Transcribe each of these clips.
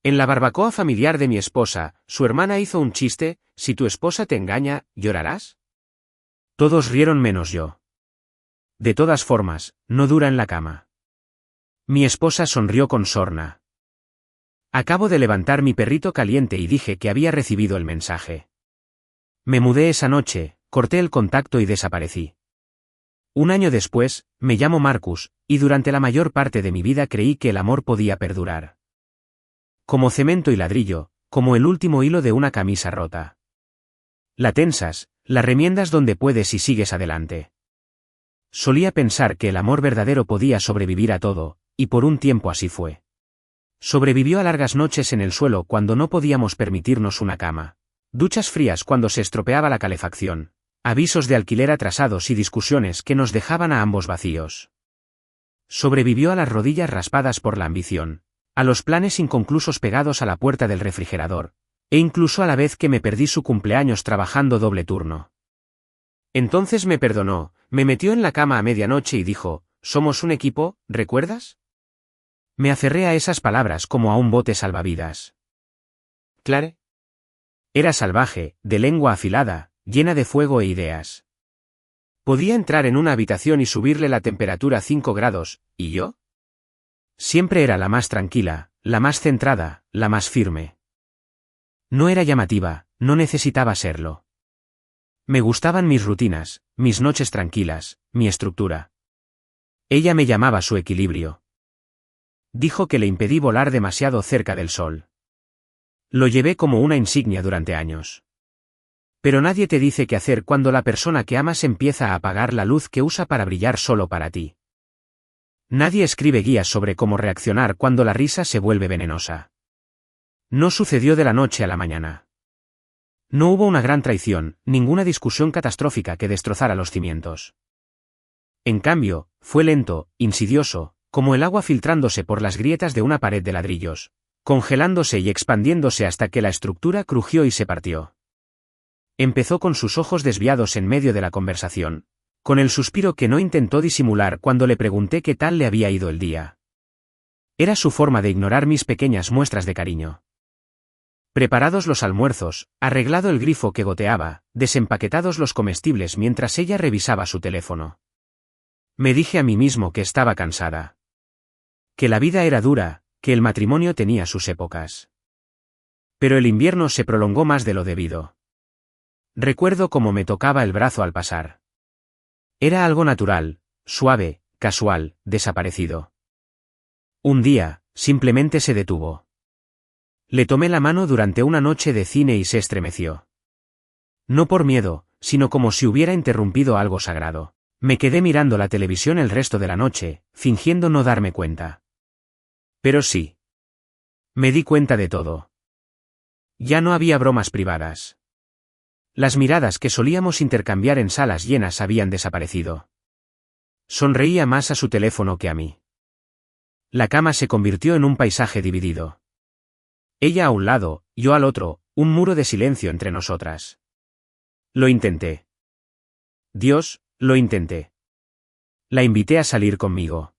En la barbacoa familiar de mi esposa, su hermana hizo un chiste: si tu esposa te engaña, ¿llorarás? Todos rieron menos yo. De todas formas, no dura en la cama. Mi esposa sonrió con sorna. Acabo de levantar mi perrito caliente y dije que había recibido el mensaje. Me mudé esa noche, corté el contacto y desaparecí. Un año después, me llamo Marcus, y durante la mayor parte de mi vida creí que el amor podía perdurar. Como cemento y ladrillo, como el último hilo de una camisa rota. La tensas, la remiendas donde puedes y sigues adelante. Solía pensar que el amor verdadero podía sobrevivir a todo, y por un tiempo así fue. Sobrevivió a largas noches en el suelo cuando no podíamos permitirnos una cama. Duchas frías cuando se estropeaba la calefacción. Avisos de alquiler atrasados y discusiones que nos dejaban a ambos vacíos. Sobrevivió a las rodillas raspadas por la ambición, a los planes inconclusos pegados a la puerta del refrigerador, e incluso a la vez que me perdí su cumpleaños trabajando doble turno. Entonces me perdonó, me metió en la cama a medianoche y dijo: «Somos un equipo, ¿recuerdas?». Me aferré a esas palabras como a un bote salvavidas. Clare. Era salvaje, de lengua afilada, llena de fuego e ideas. Podía entrar en una habitación y subirle la temperatura 5 grados, ¿y yo? Siempre era la más tranquila, la más centrada, la más firme. No era llamativa, no necesitaba serlo. Me gustaban mis rutinas, mis noches tranquilas, mi estructura. Ella me llamaba su equilibrio. Dijo que le impedí volar demasiado cerca del sol. Lo llevé como una insignia durante años. Pero nadie te dice qué hacer cuando la persona que amas empieza a apagar la luz que usa para brillar solo para ti. Nadie escribe guías sobre cómo reaccionar cuando la risa se vuelve venenosa. No sucedió de la noche a la mañana. No hubo una gran traición, ninguna discusión catastrófica que destrozara los cimientos. En cambio, fue lento, insidioso, como el agua filtrándose por las grietas de una pared de ladrillos, congelándose y expandiéndose hasta que la estructura crujió y se partió. Empezó con sus ojos desviados en medio de la conversación, con el suspiro que no intentó disimular cuando le pregunté qué tal le había ido el día. Era su forma de ignorar mis pequeñas muestras de cariño. Preparados los almuerzos, arreglado el grifo que goteaba, desempaquetados los comestibles mientras ella revisaba su teléfono. Me dije a mí mismo que estaba cansada. Que la vida era dura, que el matrimonio tenía sus épocas. Pero el invierno se prolongó más de lo debido. Recuerdo cómo me tocaba el brazo al pasar. Era algo natural, suave, casual, desaparecido. Un día, simplemente se detuvo. Le tomé la mano durante una noche de cine y se estremeció. No por miedo, sino como si hubiera interrumpido algo sagrado. Me quedé mirando la televisión el resto de la noche, fingiendo no darme cuenta. Pero sí. Me di cuenta de todo. Ya no había bromas privadas. Las miradas que solíamos intercambiar en salas llenas habían desaparecido. Sonreía más a su teléfono que a mí. La cama se convirtió en un paisaje dividido. Ella a un lado, yo al otro, un muro de silencio entre nosotras. Lo intenté. Dios, lo intenté. La invité a salir conmigo.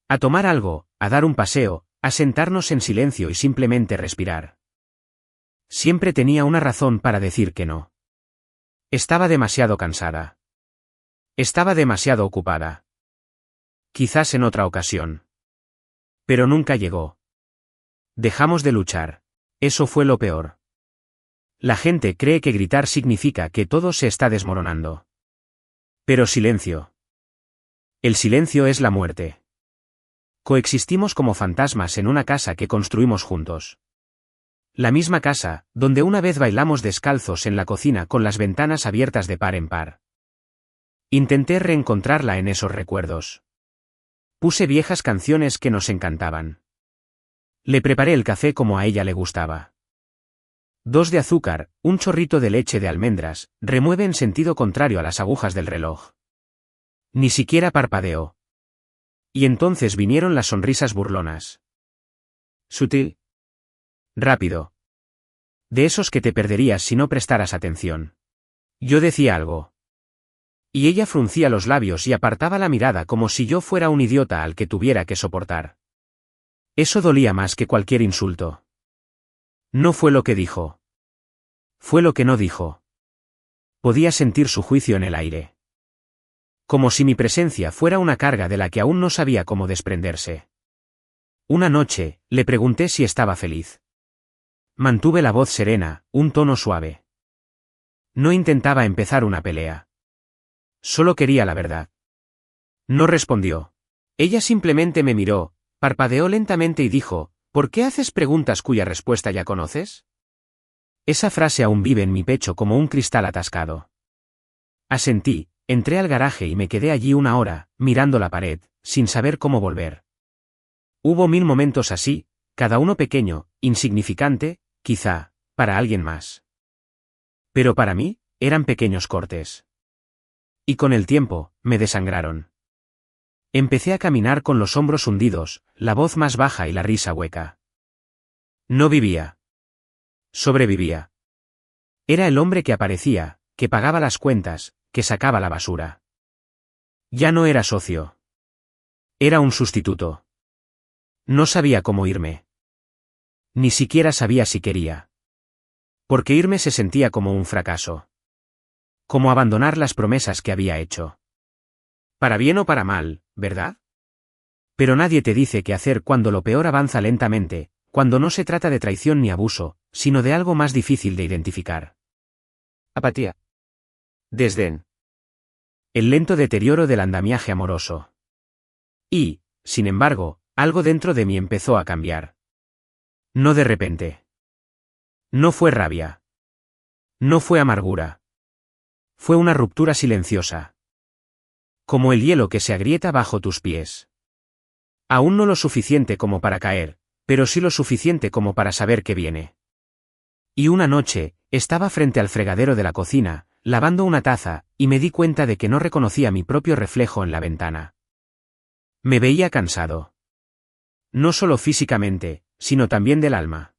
A tomar algo, a dar un paseo, a sentarnos en silencio y simplemente respirar. Siempre tenía una razón para decir que no. Estaba demasiado cansada. Estaba demasiado ocupada. Quizás en otra ocasión. Pero nunca llegó. Dejamos de luchar. Eso fue lo peor. La gente cree que gritar significa que todo se está desmoronando. Pero silencio. El silencio es la muerte. Coexistimos como fantasmas en una casa que construimos juntos. La misma casa, donde una vez bailamos descalzos en la cocina con las ventanas abiertas de par en par. Intenté reencontrarla en esos recuerdos. Puse viejas canciones que nos encantaban. Le preparé el café como a ella le gustaba. 2 de azúcar, un chorrito de leche de almendras, remueve en sentido contrario a las agujas del reloj. Ni siquiera parpadeó. Y entonces vinieron las sonrisas burlonas. Sutil. Rápido. De esos que te perderías si no prestaras atención. Yo decía algo. Y ella fruncía los labios y apartaba la mirada como si yo fuera un idiota al que tuviera que soportar. Eso dolía más que cualquier insulto. No fue lo que dijo. Fue lo que no dijo. Podía sentir su juicio en el aire. Como si mi presencia fuera una carga de la que aún no sabía cómo desprenderse. Una noche, le pregunté si estaba feliz. Mantuve la voz serena, un tono suave. No intentaba empezar una pelea. Solo quería la verdad. No respondió. Ella simplemente me miró, parpadeó lentamente y dijo, ¿por qué haces preguntas cuya respuesta ya conoces? Esa frase aún vive en mi pecho como un cristal atascado. Asentí, entré al garaje y me quedé allí una hora, mirando la pared, sin saber cómo volver. Hubo 1000 momentos así, cada uno pequeño, insignificante, quizá, para alguien más. Pero para mí, eran pequeños cortes. Y con el tiempo, me desangraron. Empecé a caminar con los hombros hundidos, la voz más baja y la risa hueca. No vivía. Sobrevivía. Era el hombre que aparecía, que pagaba las cuentas, que sacaba la basura. Ya no era socio. Era un sustituto. No sabía cómo irme. Ni siquiera sabía si quería. Porque irme se sentía como un fracaso. Como abandonar las promesas que había hecho. Para bien o para mal, ¿verdad? Pero nadie te dice qué hacer cuando lo peor avanza lentamente, cuando no se trata de traición ni abuso, sino de algo más difícil de identificar. Apatía. Desdén. El lento deterioro del andamiaje amoroso. Y, sin embargo, algo dentro de mí empezó a cambiar. No de repente. No fue rabia. No fue amargura. Fue una ruptura silenciosa. Como el hielo que se agrieta bajo tus pies. Aún no lo suficiente como para caer, pero sí lo suficiente como para saber que viene. Y una noche, estaba frente al fregadero de la cocina, lavando una taza, y me di cuenta de que no reconocía mi propio reflejo en la ventana. Me veía cansado. No solo físicamente, sino también del alma.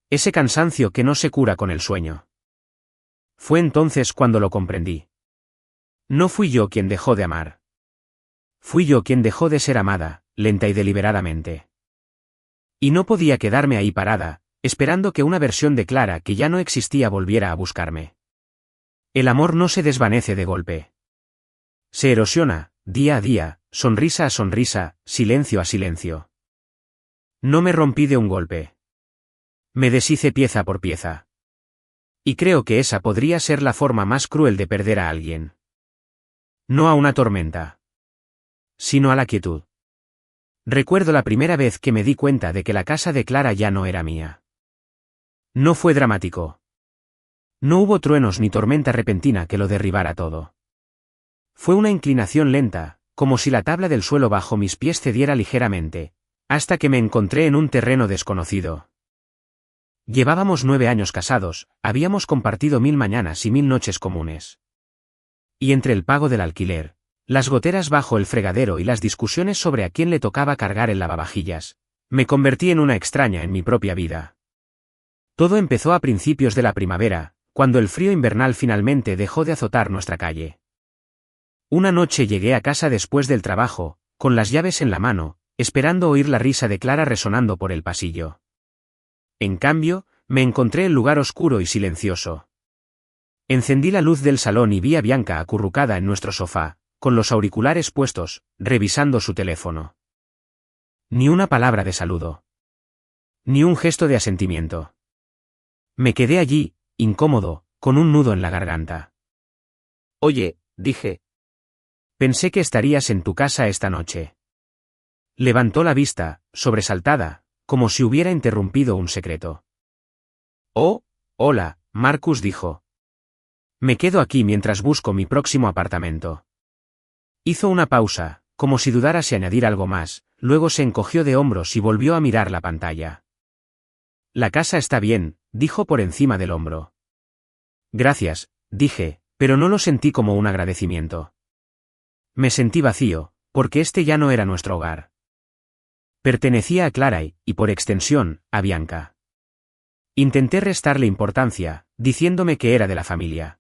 Ese cansancio que no se cura con el sueño. Fue entonces cuando lo comprendí. No fui yo quien dejó de amar. Fui yo quien dejó de ser amada, lenta y deliberadamente. Y no podía quedarme ahí parada, esperando que una versión de Clara que ya no existía volviera a buscarme. El amor no se desvanece de golpe. Se erosiona, día a día, sonrisa a sonrisa, silencio a silencio. No me rompí de un golpe. Me deshice pieza por pieza. Y creo que esa podría ser la forma más cruel de perder a alguien. No a una tormenta. Sino a la quietud. Recuerdo la primera vez que me di cuenta de que la casa de Clara ya no era mía. No fue dramático. No hubo truenos ni tormenta repentina que lo derribara todo. Fue una inclinación lenta, como si la tabla del suelo bajo mis pies cediera ligeramente, hasta que me encontré en un terreno desconocido. Llevábamos 9 años casados, habíamos compartido 1000 mañanas y 1000 noches comunes. Y entre el pago del alquiler, las goteras bajo el fregadero y las discusiones sobre a quién le tocaba cargar el lavavajillas, me convertí en una extraña en mi propia vida. Todo empezó a principios de la primavera, cuando el frío invernal finalmente dejó de azotar nuestra calle. Una noche llegué a casa después del trabajo, con las llaves en la mano, esperando oír la risa de Clara resonando por el pasillo. En cambio, me encontré el lugar oscuro y silencioso. Encendí la luz del salón y vi a Bianca acurrucada en nuestro sofá, con los auriculares puestos, revisando su teléfono. Ni una palabra de saludo. Ni un gesto de asentimiento. Me quedé allí, incómodo, con un nudo en la garganta. Oye, dije. Pensé que estarías en tu casa esta noche. Levantó la vista, sobresaltada, como si hubiera interrumpido un secreto. Oh, hola, Marcus dijo. Me quedo aquí mientras busco mi próximo apartamento. Hizo una pausa, como si dudara si añadir algo más, luego se encogió de hombros y volvió a mirar la pantalla. La casa está bien, dijo por encima del hombro. Gracias, dije, pero no lo sentí como un agradecimiento. Me sentí vacío, porque este ya no era nuestro hogar. Pertenecía a Clara y, por extensión, a Bianca. Intenté restarle importancia, diciéndome que era de la familia.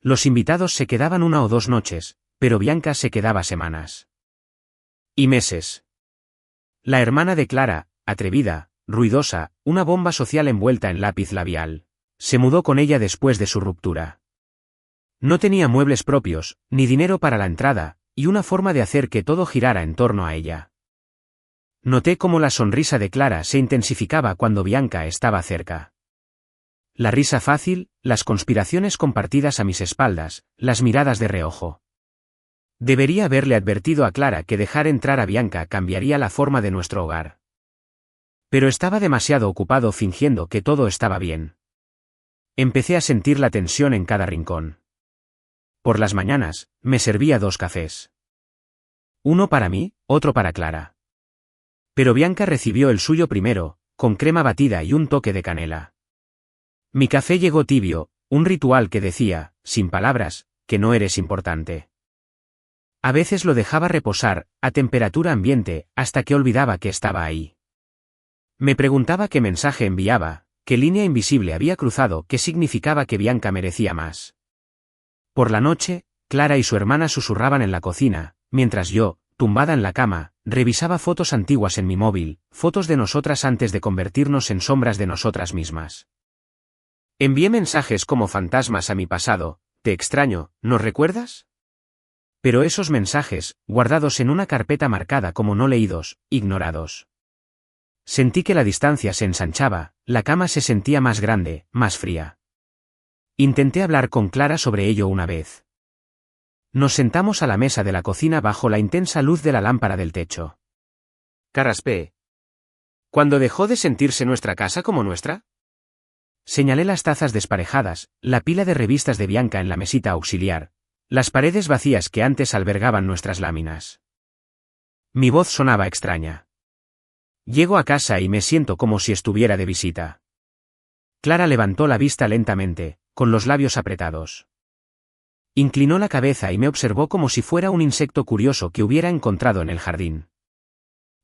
Los invitados se quedaban 1 o 2 noches, pero Bianca se quedaba semanas. Y meses. La hermana de Clara, atrevida, ruidosa, una bomba social envuelta en lápiz labial. Se mudó con ella después de su ruptura. No tenía muebles propios, ni dinero para la entrada, y una forma de hacer que todo girara en torno a ella. Noté cómo la sonrisa de Clara se intensificaba cuando Bianca estaba cerca. La risa fácil, las conspiraciones compartidas a mis espaldas, las miradas de reojo. Debería haberle advertido a Clara que dejar entrar a Bianca cambiaría la forma de nuestro hogar. Pero estaba demasiado ocupado fingiendo que todo estaba bien. Empecé a sentir la tensión en cada rincón. Por las mañanas, me servía 2 cafés. Uno para mí, otro para Clara. Pero Bianca recibió el suyo primero, con crema batida y un toque de canela. Mi café llegó tibio, un ritual que decía, sin palabras, que no eres importante. A veces lo dejaba reposar, a temperatura ambiente, hasta que olvidaba que estaba ahí. Me preguntaba qué mensaje enviaba, qué línea invisible había cruzado, qué significaba que Bianca merecía más. Por la noche, Clara y su hermana susurraban en la cocina, mientras yo, tumbada en la cama, revisaba fotos antiguas en mi móvil, fotos de nosotras antes de convertirnos en sombras de nosotras mismas. Envié mensajes como fantasmas a mi pasado, te extraño, ¿nos recuerdas? Pero esos mensajes, guardados en una carpeta marcada como no leídos, ignorados. Sentí que la distancia se ensanchaba, la cama se sentía más grande, más fría. Intenté hablar con Clara sobre ello una vez. Nos sentamos a la mesa de la cocina bajo la intensa luz de la lámpara del techo. Carraspé. ¿Cuándo dejó de sentirse nuestra casa como nuestra? Señalé las tazas desparejadas, la pila de revistas de Bianca en la mesita auxiliar, las paredes vacías que antes albergaban nuestras láminas. Mi voz sonaba extraña. Llego a casa y me siento como si estuviera de visita. Clara levantó la vista lentamente, con los labios apretados. Inclinó la cabeza y me observó como si fuera un insecto curioso que hubiera encontrado en el jardín.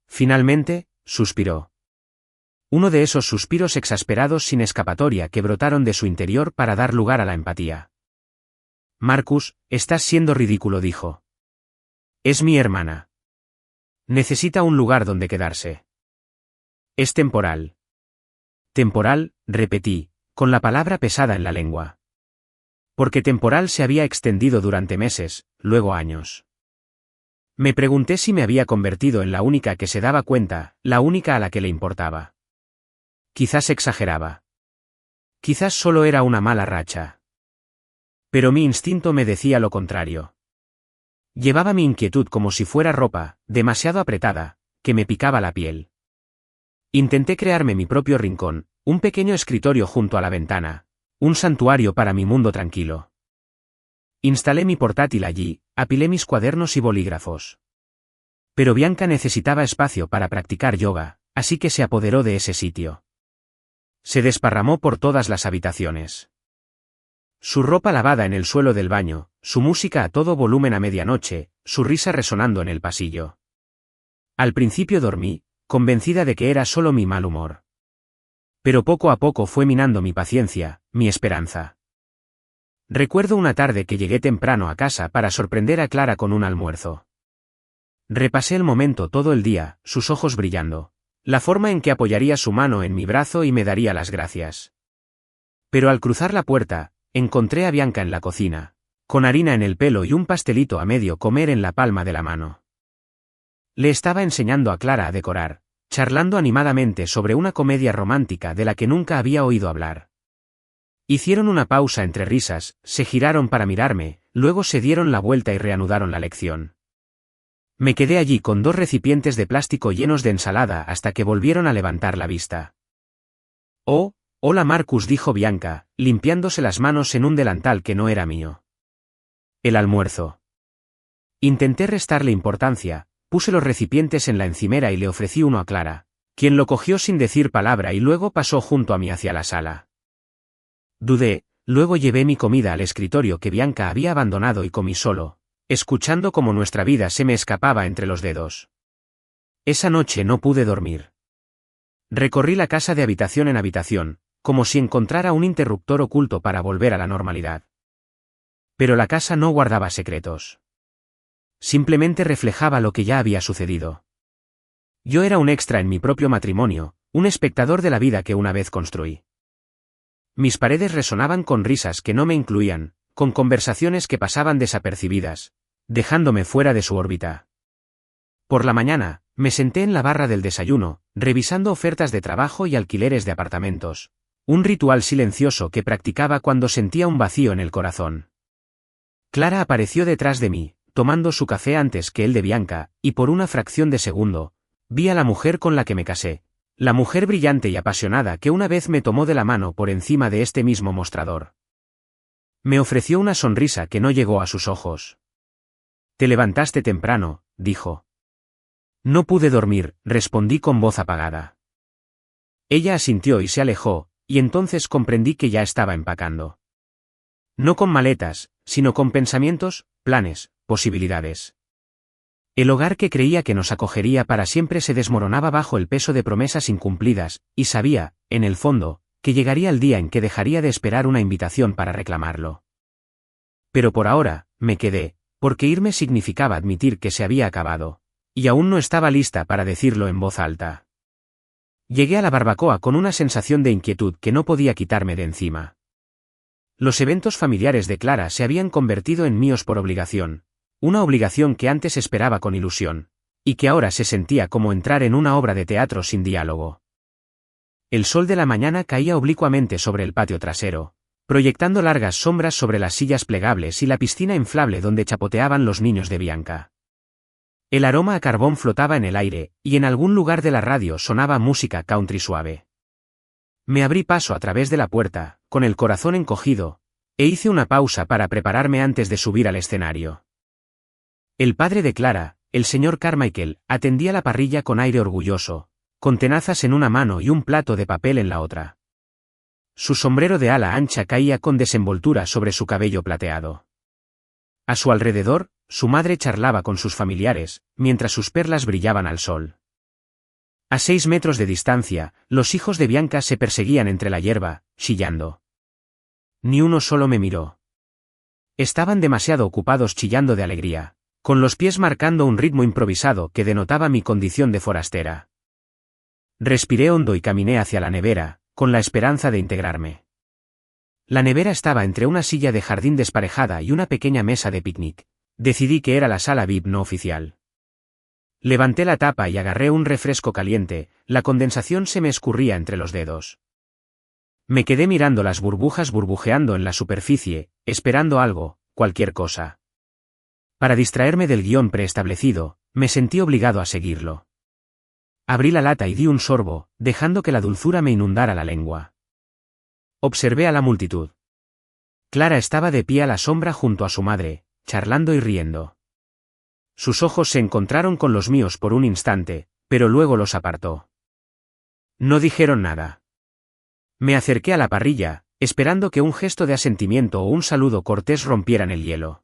Finalmente, suspiró. Uno de esos suspiros exasperados sin escapatoria que brotaron de su interior para dar lugar a la empatía. Marcus, estás siendo ridículo, dijo. Es mi hermana. Necesita un lugar donde quedarse. Es temporal. Temporal, repetí, con la palabra pesada en la lengua. Porque temporal se había extendido durante meses, luego años. Me pregunté si me había convertido en la única que se daba cuenta, la única a la que le importaba. Quizás exageraba. Quizás solo era una mala racha. Pero mi instinto me decía lo contrario. Llevaba mi inquietud como si fuera ropa, demasiado apretada, que me picaba la piel. Intenté crearme mi propio rincón, un pequeño escritorio junto a la ventana, un santuario para mi mundo tranquilo. Instalé mi portátil allí, apilé mis cuadernos y bolígrafos. Pero Bianca necesitaba espacio para practicar yoga, así que se apoderó de ese sitio. Se desparramó por todas las habitaciones. Su ropa lavada en el suelo del baño, su música a todo volumen a medianoche, su risa resonando en el pasillo. Al principio dormí, convencida de que era solo mi mal humor. Pero poco a poco fue minando mi paciencia, mi esperanza. Recuerdo una tarde que llegué temprano a casa para sorprender a Clara con un almuerzo. Repasé el momento todo el día, sus ojos brillando, la forma en que apoyaría su mano en mi brazo y me daría las gracias. Pero al cruzar la puerta, encontré a Bianca en la cocina, con harina en el pelo y un pastelito a medio comer en la palma de la mano. Le estaba enseñando a Clara a decorar, charlando animadamente sobre una comedia romántica de la que nunca había oído hablar. Hicieron una pausa entre risas, se giraron para mirarme, luego se dieron la vuelta y reanudaron la lección. Me quedé allí con 2 recipientes de plástico llenos de ensalada hasta que volvieron a levantar la vista. Oh, hola Marcus, dijo Bianca, limpiándose las manos en un delantal que no era mío. El almuerzo. Intenté restarle importancia, puse los recipientes en la encimera y le ofrecí uno a Clara, quien lo cogió sin decir palabra y luego pasó junto a mí hacia la sala. Dudé, luego llevé mi comida al escritorio que Bianca había abandonado y comí solo, escuchando cómo nuestra vida se me escapaba entre los dedos. Esa noche no pude dormir. Recorrí la casa de habitación en habitación, como si encontrara un interruptor oculto para volver a la normalidad. Pero la casa no guardaba secretos. Simplemente reflejaba lo que ya había sucedido. Yo era un extra en mi propio matrimonio, Un espectador de la vida que una vez construí. Mis paredes resonaban con risas que no me incluían, con conversaciones que pasaban desapercibidas, dejándome fuera de su órbita. Por la mañana, me senté en la barra del desayuno, revisando ofertas de trabajo y alquileres de apartamentos. Un ritual silencioso que practicaba cuando sentía un vacío en el corazón. Clara apareció detrás de mí, tomando su café antes que el de Bianca, y por una fracción de segundo, vi a la mujer con la que me casé. La mujer brillante y apasionada que una vez me tomó de la mano por encima de este mismo mostrador. Me ofreció una sonrisa que no llegó a sus ojos. «Te levantaste temprano», dijo. «No pude dormir», respondí con voz apagada. Ella asintió y se alejó, y entonces comprendí que ya estaba empacando. No con maletas, sino con pensamientos, planes, posibilidades. El hogar que creía que nos acogería para siempre se desmoronaba bajo el peso de promesas incumplidas, y sabía, en el fondo, que llegaría el día en que dejaría de esperar una invitación para reclamarlo. Pero por ahora, me quedé, porque irme significaba admitir que se había acabado, y aún no estaba lista para decirlo en voz alta. Llegué a la barbacoa con una sensación de inquietud que no podía quitarme de encima. Los eventos familiares de Clara se habían convertido en míos por obligación. Una obligación que antes esperaba con ilusión, y que ahora se sentía como entrar en una obra de teatro sin diálogo. El sol de la mañana caía oblicuamente sobre el patio trasero, proyectando largas sombras sobre las sillas plegables y la piscina inflable donde chapoteaban los niños de Bianca. El aroma a carbón flotaba en el aire, y en algún lugar de la radio sonaba música country suave. Me abrí paso a través de la puerta, con el corazón encogido, e hice una pausa para prepararme antes de subir al escenario. El padre de Clara, el señor Carmichael, atendía la parrilla con aire orgulloso, con tenazas en una mano y un plato de papel en la otra. Su sombrero de ala ancha caía con desenvoltura sobre su cabello plateado. A su alrededor, su madre charlaba con sus familiares, mientras sus perlas brillaban al sol. A 6 metros de distancia, los hijos de Bianca se perseguían entre la hierba, chillando. Ni uno solo me miró. Estaban demasiado ocupados chillando de alegría, con los pies marcando un ritmo improvisado que denotaba mi condición de forastera. Respiré hondo y caminé hacia la nevera, con la esperanza de integrarme. La nevera estaba entre una silla de jardín desparejada y una pequeña mesa de picnic. Decidí que era la sala VIP no oficial. Levanté la tapa y agarré un refresco caliente, la condensación se me escurría entre los dedos. Me quedé mirando las burbujas burbujeando en la superficie, esperando algo, cualquier cosa. Para distraerme del guión preestablecido, me sentí obligado a seguirlo. Abrí la lata y di un sorbo, dejando que la dulzura me inundara la lengua. Observé a la multitud. Clara estaba de pie a la sombra junto a su madre, charlando y riendo. Sus ojos se encontraron con los míos por un instante, pero luego los apartó. No dijeron nada. Me acerqué a la parrilla, esperando que un gesto de asentimiento o un saludo cortés rompieran el hielo.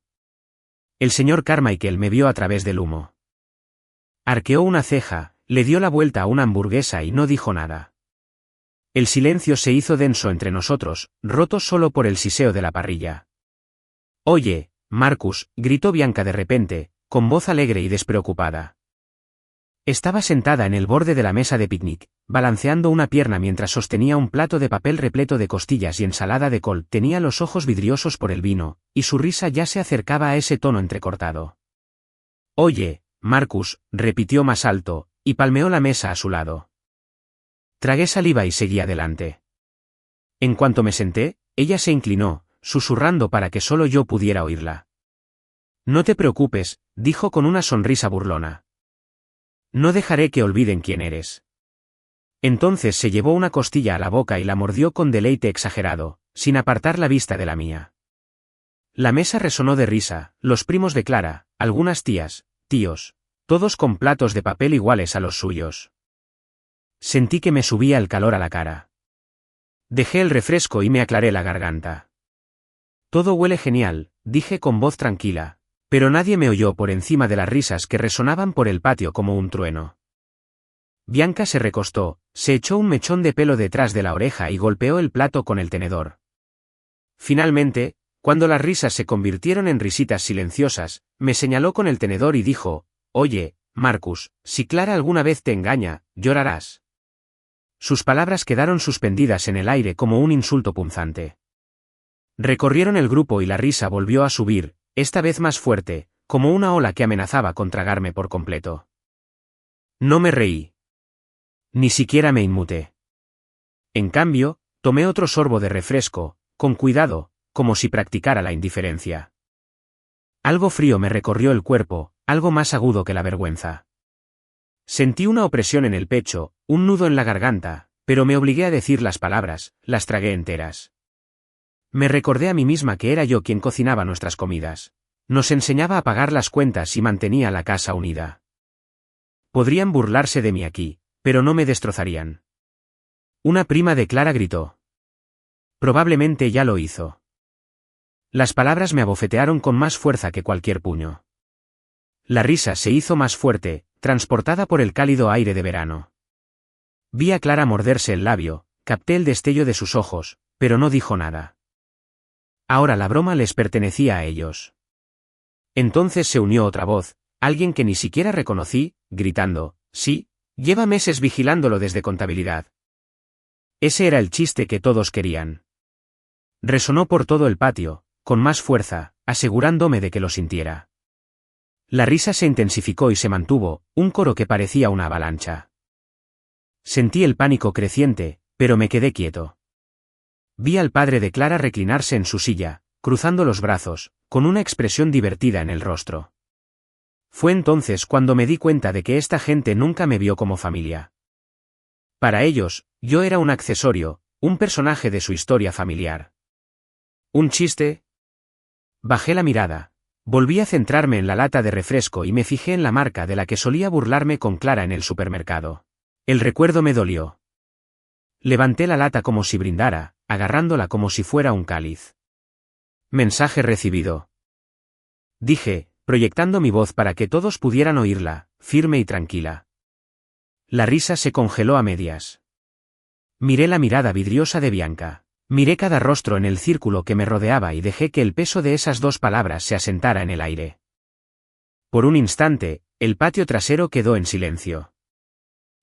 El señor Carmichael me vio a través del humo. Arqueó una ceja, le dio la vuelta a una hamburguesa y no dijo nada. El silencio se hizo denso entre nosotros, roto solo por el siseo de la parrilla. «Oye, Marcus», gritó Bianca de repente, con voz alegre y despreocupada. Estaba sentada en el borde de la mesa de picnic, balanceando una pierna mientras sostenía un plato de papel repleto de costillas y ensalada de col. Tenía los ojos vidriosos por el vino, y su risa ya se acercaba a ese tono entrecortado. «Oye, Marcus», repitió más alto, y palmeó la mesa a su lado. Tragué saliva y seguí adelante. En cuanto me senté, ella se inclinó, susurrando para que solo yo pudiera oírla. «No te preocupes», dijo con una sonrisa burlona. «No dejaré que olviden quién eres». Entonces se llevó una costilla a la boca y la mordió con deleite exagerado, sin apartar la vista de la mía. La mesa resonó de risa, los primos de Clara, algunas tías, tíos, todos con platos de papel iguales a los suyos. Sentí que me subía el calor a la cara. Dejé el refresco y me aclaré la garganta. «Todo huele genial», dije con voz tranquila, pero nadie me oyó por encima de las risas que resonaban por el patio como un trueno. Bianca se recostó, se echó un mechón de pelo detrás de la oreja y golpeó el plato con el tenedor. Finalmente, cuando las risas se convirtieron en risitas silenciosas, me señaló con el tenedor y dijo: «Oye, Marcus, si Clara alguna vez te engaña, llorarás». Sus palabras quedaron suspendidas en el aire como un insulto punzante. Recorrieron el grupo y la risa volvió a subir, esta vez más fuerte, como una ola que amenazaba con tragarme por completo. No me reí. Ni siquiera me inmuté. En cambio, tomé otro sorbo de refresco, con cuidado, como si practicara la indiferencia. Algo frío me recorrió el cuerpo, algo más agudo que la vergüenza. Sentí una opresión en el pecho, un nudo en la garganta, pero me obligué a decir las palabras, las tragué enteras. Me recordé a mí misma que era yo quien cocinaba nuestras comidas. Nos enseñaba a pagar las cuentas y mantenía la casa unida. Podrían burlarse de mí aquí, pero no me destrozarían. Una prima de Clara gritó. Probablemente ya lo hizo. Las palabras me abofetearon con más fuerza que cualquier puño. La risa se hizo más fuerte, transportada por el cálido aire de verano. Vi a Clara morderse el labio, capté el destello de sus ojos, pero no dijo nada. Ahora la broma les pertenecía a ellos. Entonces se unió otra voz, alguien que ni siquiera reconocí, gritando, sí, lleva meses vigilándolo desde contabilidad. Ese era el chiste que todos querían. Resonó por todo el patio, con más fuerza, asegurándome de que lo sintiera. La risa se intensificó y se mantuvo, un coro que parecía una avalancha. Sentí el pánico creciente, pero me quedé quieto. Vi al padre de Clara reclinarse en su silla, cruzando los brazos, con una expresión divertida en el rostro. Fue entonces cuando me di cuenta de que esta gente nunca me vio como familia. Para ellos, yo era un accesorio, un personaje de su historia familiar. ¿Un chiste? Bajé la mirada. Volví a centrarme en la lata de refresco y me fijé en la marca de la que solía burlarme con Clara en el supermercado. El recuerdo me dolió. Levanté la lata como si brindara, agarrándola como si fuera un cáliz. Mensaje recibido. Dije, proyectando mi voz para que todos pudieran oírla, firme y tranquila. La risa se congeló a medias. Miré la mirada vidriosa de Bianca. Miré cada rostro en el círculo que me rodeaba y dejé que el peso de esas dos palabras se asentara en el aire. Por un instante, el patio trasero quedó en silencio.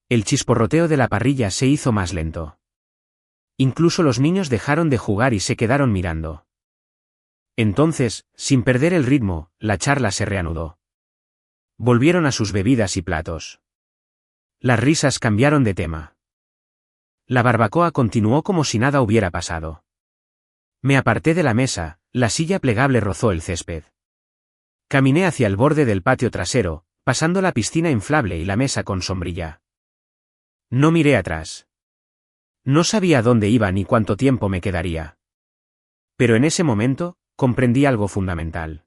El chisporroteo de la parrilla se hizo más lento. Incluso los niños dejaron de jugar y se quedaron mirando. Entonces, sin perder el ritmo, la charla se reanudó. Volvieron a sus bebidas y platos. Las risas cambiaron de tema. La barbacoa continuó como si nada hubiera pasado. Me aparté de la mesa, la silla plegable rozó el césped. Caminé hacia el borde del patio trasero, pasando la piscina inflable y la mesa con sombrilla. No miré atrás. No sabía dónde iba ni cuánto tiempo me quedaría. Pero en ese momento, comprendí algo fundamental.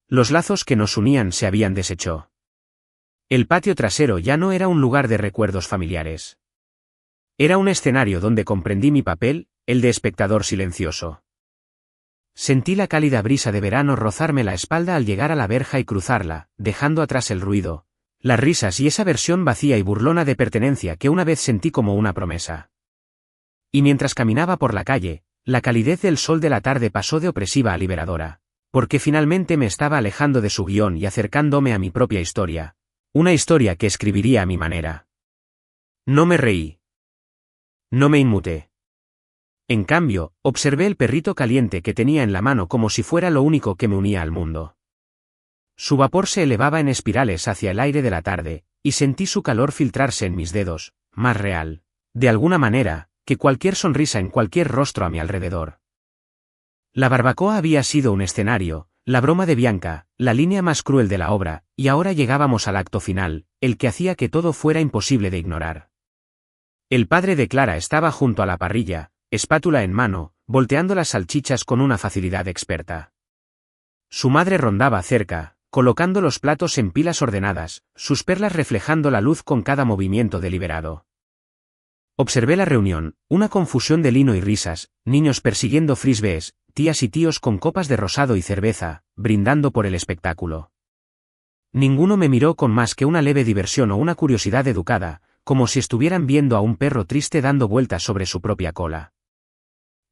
Los lazos que nos unían se habían deshecho. El patio trasero ya no era un lugar de recuerdos familiares. Era un escenario donde comprendí mi papel, el de espectador silencioso. Sentí la cálida brisa de verano rozarme la espalda al llegar a la verja y cruzarla, dejando atrás el ruido, las risas y esa versión vacía y burlona de pertenencia que una vez sentí como una promesa. Y mientras caminaba por la calle, la calidez del sol de la tarde pasó de opresiva a liberadora, porque finalmente me estaba alejando de su guión y acercándome a mi propia historia, una historia que escribiría a mi manera. No me reí. No me inmuté. En cambio, observé el perrito caliente que tenía en la mano como si fuera lo único que me unía al mundo. Su vapor se elevaba en espirales hacia el aire de la tarde, y sentí su calor filtrarse en mis dedos, más real, de alguna manera, que cualquier sonrisa en cualquier rostro a mi alrededor. La barbacoa había sido un escenario, la broma de Bianca, la línea más cruel de la obra, y ahora llegábamos al acto final, el que hacía que todo fuera imposible de ignorar. El padre de Clara estaba junto a la parrilla, espátula en mano, volteando las salchichas con una facilidad experta. Su madre rondaba cerca, colocando los platos en pilas ordenadas, sus perlas reflejando la luz con cada movimiento deliberado. Observé la reunión, una confusión de lino y risas, niños persiguiendo frisbees, tías y tíos con copas de rosado y cerveza, brindando por el espectáculo. Ninguno me miró con más que una leve diversión o una curiosidad educada, como si estuvieran viendo a un perro triste dando vueltas sobre su propia cola.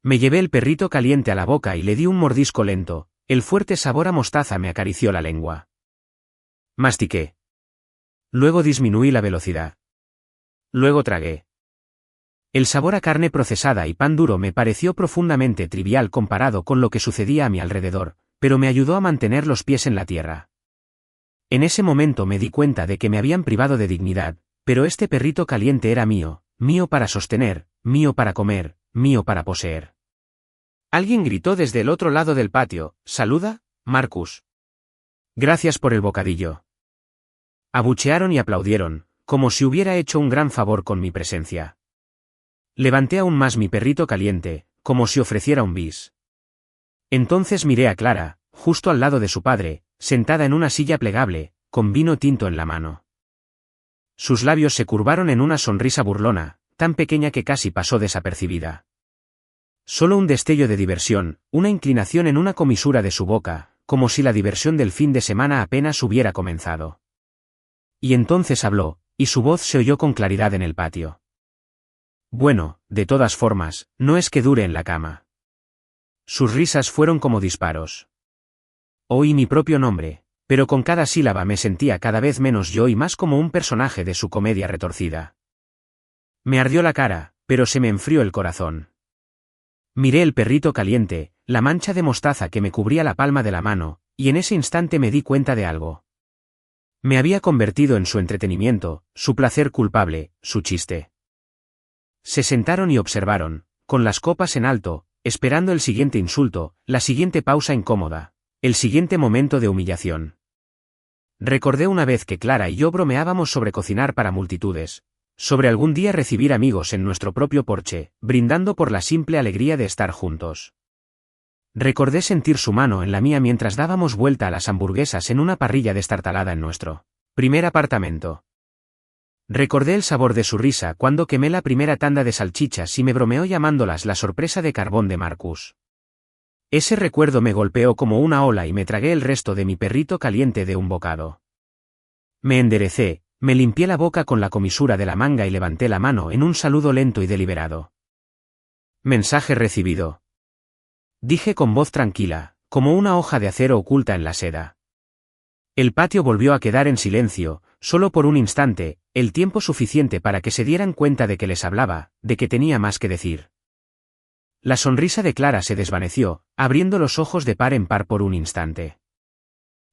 Me llevé el perrito caliente a la boca y le di un mordisco lento, el fuerte sabor a mostaza me acarició la lengua. Mastiqué. Luego disminuí la velocidad. Luego tragué. El sabor a carne procesada y pan duro me pareció profundamente trivial comparado con lo que sucedía a mi alrededor, pero me ayudó a mantener los pies en la tierra. En ese momento me di cuenta de que me habían privado de dignidad, pero este perrito caliente era mío, mío para sostener, mío para comer, mío para poseer. Alguien gritó desde el otro lado del patio: «¿Saluda, Marcus?» «Gracias por el bocadillo». Abuchearon y aplaudieron, como si hubiera hecho un gran favor con mi presencia. Levanté aún más mi perrito caliente, como si ofreciera un bis. Entonces miré a Clara, justo al lado de su padre, sentada en una silla plegable, con vino tinto en la mano. Sus labios se curvaron en una sonrisa burlona, tan pequeña que casi pasó desapercibida. Solo un destello de diversión, una inclinación en una comisura de su boca, como si la diversión del fin de semana apenas hubiera comenzado. Y entonces habló, y su voz se oyó con claridad en el patio. «Bueno, de todas formas, no es que dure en la cama». Sus risas fueron como disparos. Oí mi propio nombre, pero con cada sílaba me sentía cada vez menos yo y más como un personaje de su comedia retorcida. Me ardió la cara, pero se me enfrió el corazón. Miré el perrito caliente, la mancha de mostaza que me cubría la palma de la mano, y en ese instante me di cuenta de algo. Me había convertido en su entretenimiento, su placer culpable, su chiste. Se sentaron y observaron, con las copas en alto, esperando el siguiente insulto, la siguiente pausa incómoda, el siguiente momento de humillación. Recordé una vez que Clara y yo bromeábamos sobre cocinar para multitudes, sobre algún día recibir amigos en nuestro propio porche, brindando por la simple alegría de estar juntos. Recordé sentir su mano en la mía mientras dábamos vuelta a las hamburguesas en una parrilla destartalada en nuestro primer apartamento. Recordé el sabor de su risa cuando quemé la primera tanda de salchichas y me bromeó llamándolas la sorpresa de carbón de Marcus. Ese recuerdo me golpeó como una ola y me tragué el resto de mi perrito caliente de un bocado. Me enderecé, me limpié la boca con la comisura de la manga y levanté la mano en un saludo lento y deliberado. «Mensaje recibido», dije con voz tranquila, como una hoja de acero oculta en la seda. El patio volvió a quedar en silencio, solo por un instante, el tiempo suficiente para que se dieran cuenta de que les hablaba, de que tenía más que decir. La sonrisa de Clara se desvaneció, abriendo los ojos de par en par por un instante.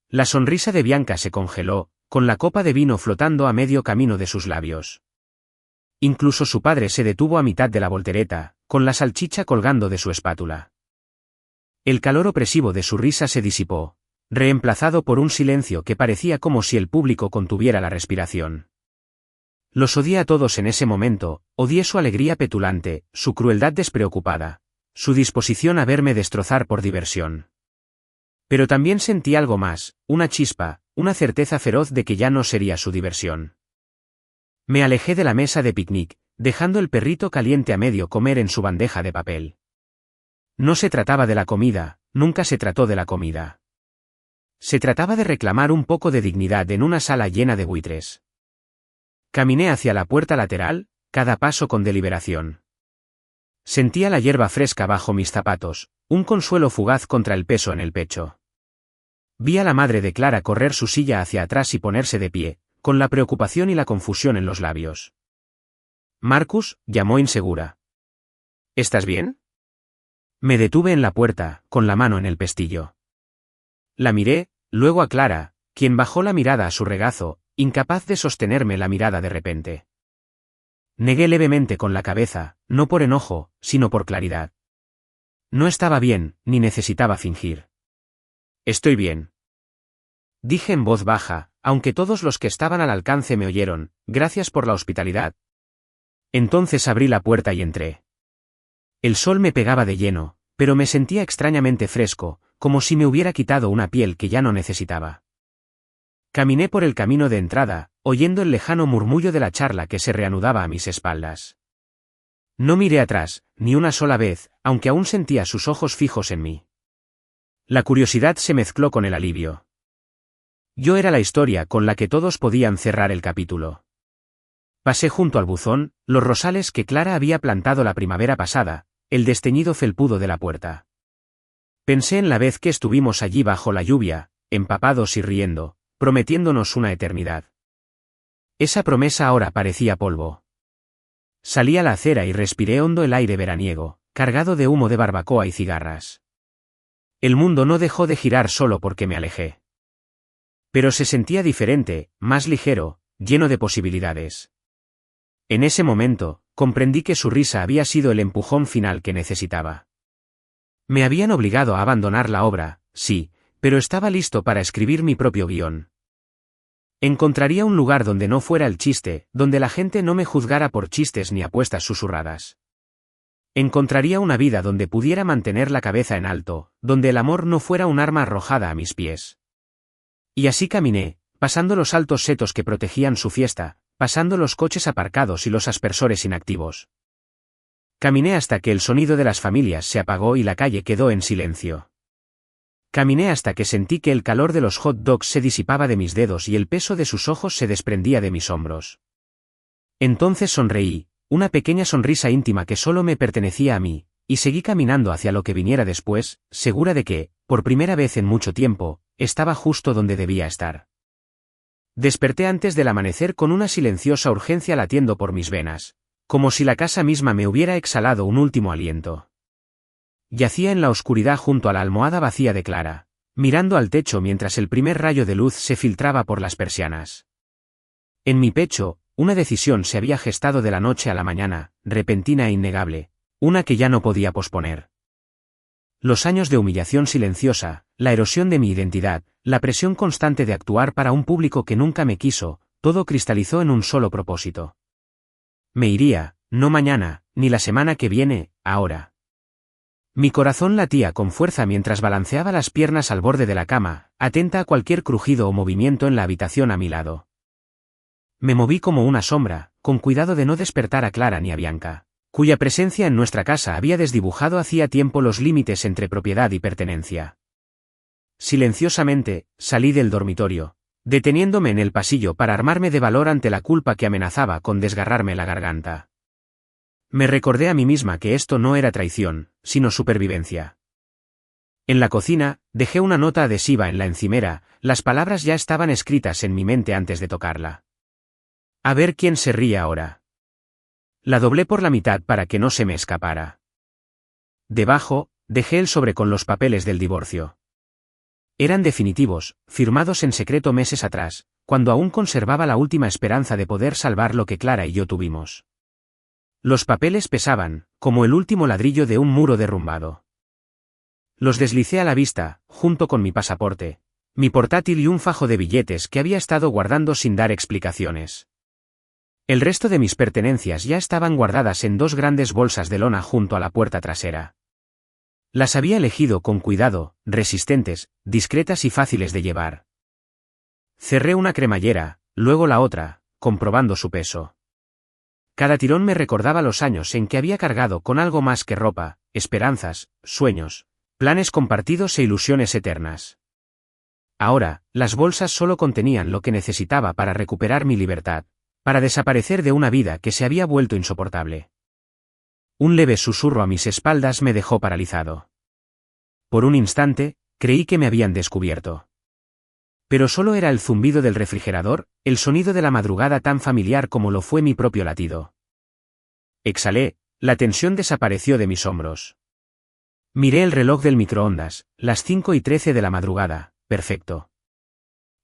La sonrisa de Bianca se congeló, con la copa de vino flotando a medio camino de sus labios. Incluso su padre se detuvo a mitad de la voltereta, con la salchicha colgando de su espátula. El calor opresivo de su risa se disipó, reemplazado por un silencio que parecía como si el público contuviera la respiración. Los odié a todos en ese momento, odié su alegría petulante, su crueldad despreocupada, su disposición a verme destrozar por diversión. Pero también sentí algo más, una chispa, una certeza feroz de que ya no sería su diversión. Me alejé de la mesa de picnic, dejando el perrito caliente a medio comer en su bandeja de papel. No se trataba de la comida, nunca se trató de la comida. Se trataba de reclamar un poco de dignidad en una sala llena de buitres. Caminé hacia la puerta lateral, cada paso con deliberación. Sentía la hierba fresca bajo mis zapatos, un consuelo fugaz contra el peso en el pecho. Vi a la madre de Clara correr su silla hacia atrás y ponerse de pie, con la preocupación y la confusión en los labios. «Marcus», llamó insegura. «¿Estás bien?» Me detuve en la puerta, con la mano en el pestillo. La miré, luego a Clara, quien bajó la mirada a su regazo, incapaz de sostenerme la mirada de repente. Negué levemente con la cabeza, no por enojo, sino por claridad. No estaba bien, ni necesitaba fingir. «Estoy bien», dije en voz baja, aunque todos los que estaban al alcance me oyeron. «Gracias por la hospitalidad». Entonces abrí la puerta y entré. El sol me pegaba de lleno, pero me sentía extrañamente fresco, como si me hubiera quitado una piel que ya no necesitaba. Caminé por el camino de entrada, oyendo el lejano murmullo de la charla que se reanudaba a mis espaldas. No miré atrás, ni una sola vez, aunque aún sentía sus ojos fijos en mí. La curiosidad se mezcló con el alivio. Yo era la historia con la que todos podían cerrar el capítulo. Pasé junto al buzón, los rosales que Clara había plantado la primavera pasada, el desteñido felpudo de la puerta. Pensé en la vez que estuvimos allí bajo la lluvia, empapados y riendo, prometiéndonos una eternidad. Esa promesa ahora parecía polvo. Salí a la acera y respiré hondo el aire veraniego, cargado de humo de barbacoa y cigarras. El mundo no dejó de girar solo porque me alejé. Pero se sentía diferente, más ligero, lleno de posibilidades. En ese momento, comprendí que su risa había sido el empujón final que necesitaba. Me habían obligado a abandonar la obra, sí, pero estaba listo para escribir mi propio guión. Encontraría un lugar donde no fuera el chiste, donde la gente no me juzgara por chistes ni apuestas susurradas. Encontraría una vida donde pudiera mantener la cabeza en alto, donde el amor no fuera un arma arrojada a mis pies. Y así caminé, pasando los altos setos que protegían su fiesta, pasando los coches aparcados y los aspersores inactivos. Caminé hasta que el sonido de las familias se apagó y la calle quedó en silencio. Caminé hasta que sentí que el calor de los hot dogs se disipaba de mis dedos y el peso de sus ojos se desprendía de mis hombros. Entonces sonreí, una pequeña sonrisa íntima que solo me pertenecía a mí, y seguí caminando hacia lo que viniera después, segura de que, por primera vez en mucho tiempo, estaba justo donde debía estar. Desperté antes del amanecer con una silenciosa urgencia latiendo por mis venas, como si la casa misma me hubiera exhalado un último aliento. Yacía en la oscuridad junto a la almohada vacía de Clara, mirando al techo mientras el primer rayo de luz se filtraba por las persianas. En mi pecho, una decisión se había gestado de la noche a la mañana, repentina e innegable, una que ya no podía posponer. Los años de humillación silenciosa, la erosión de mi identidad, la presión constante de actuar para un público que nunca me quiso, todo cristalizó en un solo propósito. Me iría, no mañana, ni la semana que viene, ahora. Mi corazón latía con fuerza mientras balanceaba las piernas al borde de la cama, atenta a cualquier crujido o movimiento en la habitación a mi lado. Me moví como una sombra, con cuidado de no despertar a Clara ni a Bianca, cuya presencia en nuestra casa había desdibujado hacía tiempo los límites entre propiedad y pertenencia. Silenciosamente, salí del dormitorio, deteniéndome en el pasillo para armarme de valor ante la culpa que amenazaba con desgarrarme la garganta. Me recordé a mí misma que esto no era traición, sino supervivencia. En la cocina, dejé una nota adhesiva en la encimera, las palabras ya estaban escritas en mi mente antes de tocarla. A ver quién se ríe ahora. La doblé por la mitad para que no se me escapara. Debajo, dejé el sobre con los papeles del divorcio. Eran definitivos, firmados en secreto meses atrás, cuando aún conservaba la última esperanza de poder salvar lo que Clara y yo tuvimos. Los papeles pesaban, como el último ladrillo de un muro derrumbado. Los deslicé a la vista, junto con mi pasaporte, mi portátil y un fajo de billetes que había estado guardando sin dar explicaciones. El resto de mis pertenencias ya estaban guardadas en dos grandes bolsas de lona junto a la puerta trasera. Las había elegido con cuidado, resistentes, discretas y fáciles de llevar. Cerré una cremallera, luego la otra, comprobando su peso. Cada tirón me recordaba los años en que había cargado con algo más que ropa, esperanzas, sueños, planes compartidos e ilusiones eternas. Ahora, las bolsas solo contenían lo que necesitaba para recuperar mi libertad, para desaparecer de una vida que se había vuelto insoportable. Un leve susurro a mis espaldas me dejó paralizado. Por un instante, creí que me habían descubierto. Pero solo era el zumbido del refrigerador, el sonido de la madrugada tan familiar como lo fue mi propio latido. Exhalé, la tensión desapareció de mis hombros. Miré el reloj del microondas, las 5:13 de la madrugada, perfecto.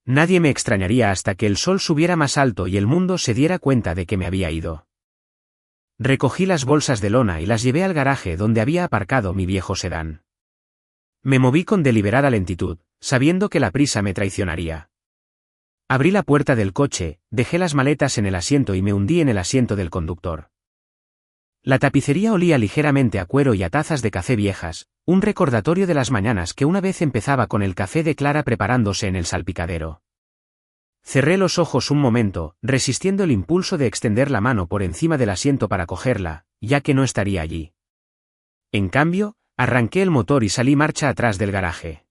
Nadie me extrañaría hasta que el sol subiera más alto y el mundo se diera cuenta de que me había ido. Recogí las bolsas de lona y las llevé al garaje donde había aparcado mi viejo sedán. Me moví con deliberada lentitud, sabiendo que la prisa me traicionaría. Abrí la puerta del coche, dejé las maletas en el asiento y me hundí en el asiento del conductor. La tapicería olía ligeramente a cuero y a tazas de café viejas, un recordatorio de las mañanas que una vez empezaba con el café de Clara preparándose en el salpicadero. Cerré los ojos un momento, resistiendo el impulso de extender la mano por encima del asiento para cogerla, ya que no estaría allí. En cambio, arranqué el motor y salí marcha atrás del garaje.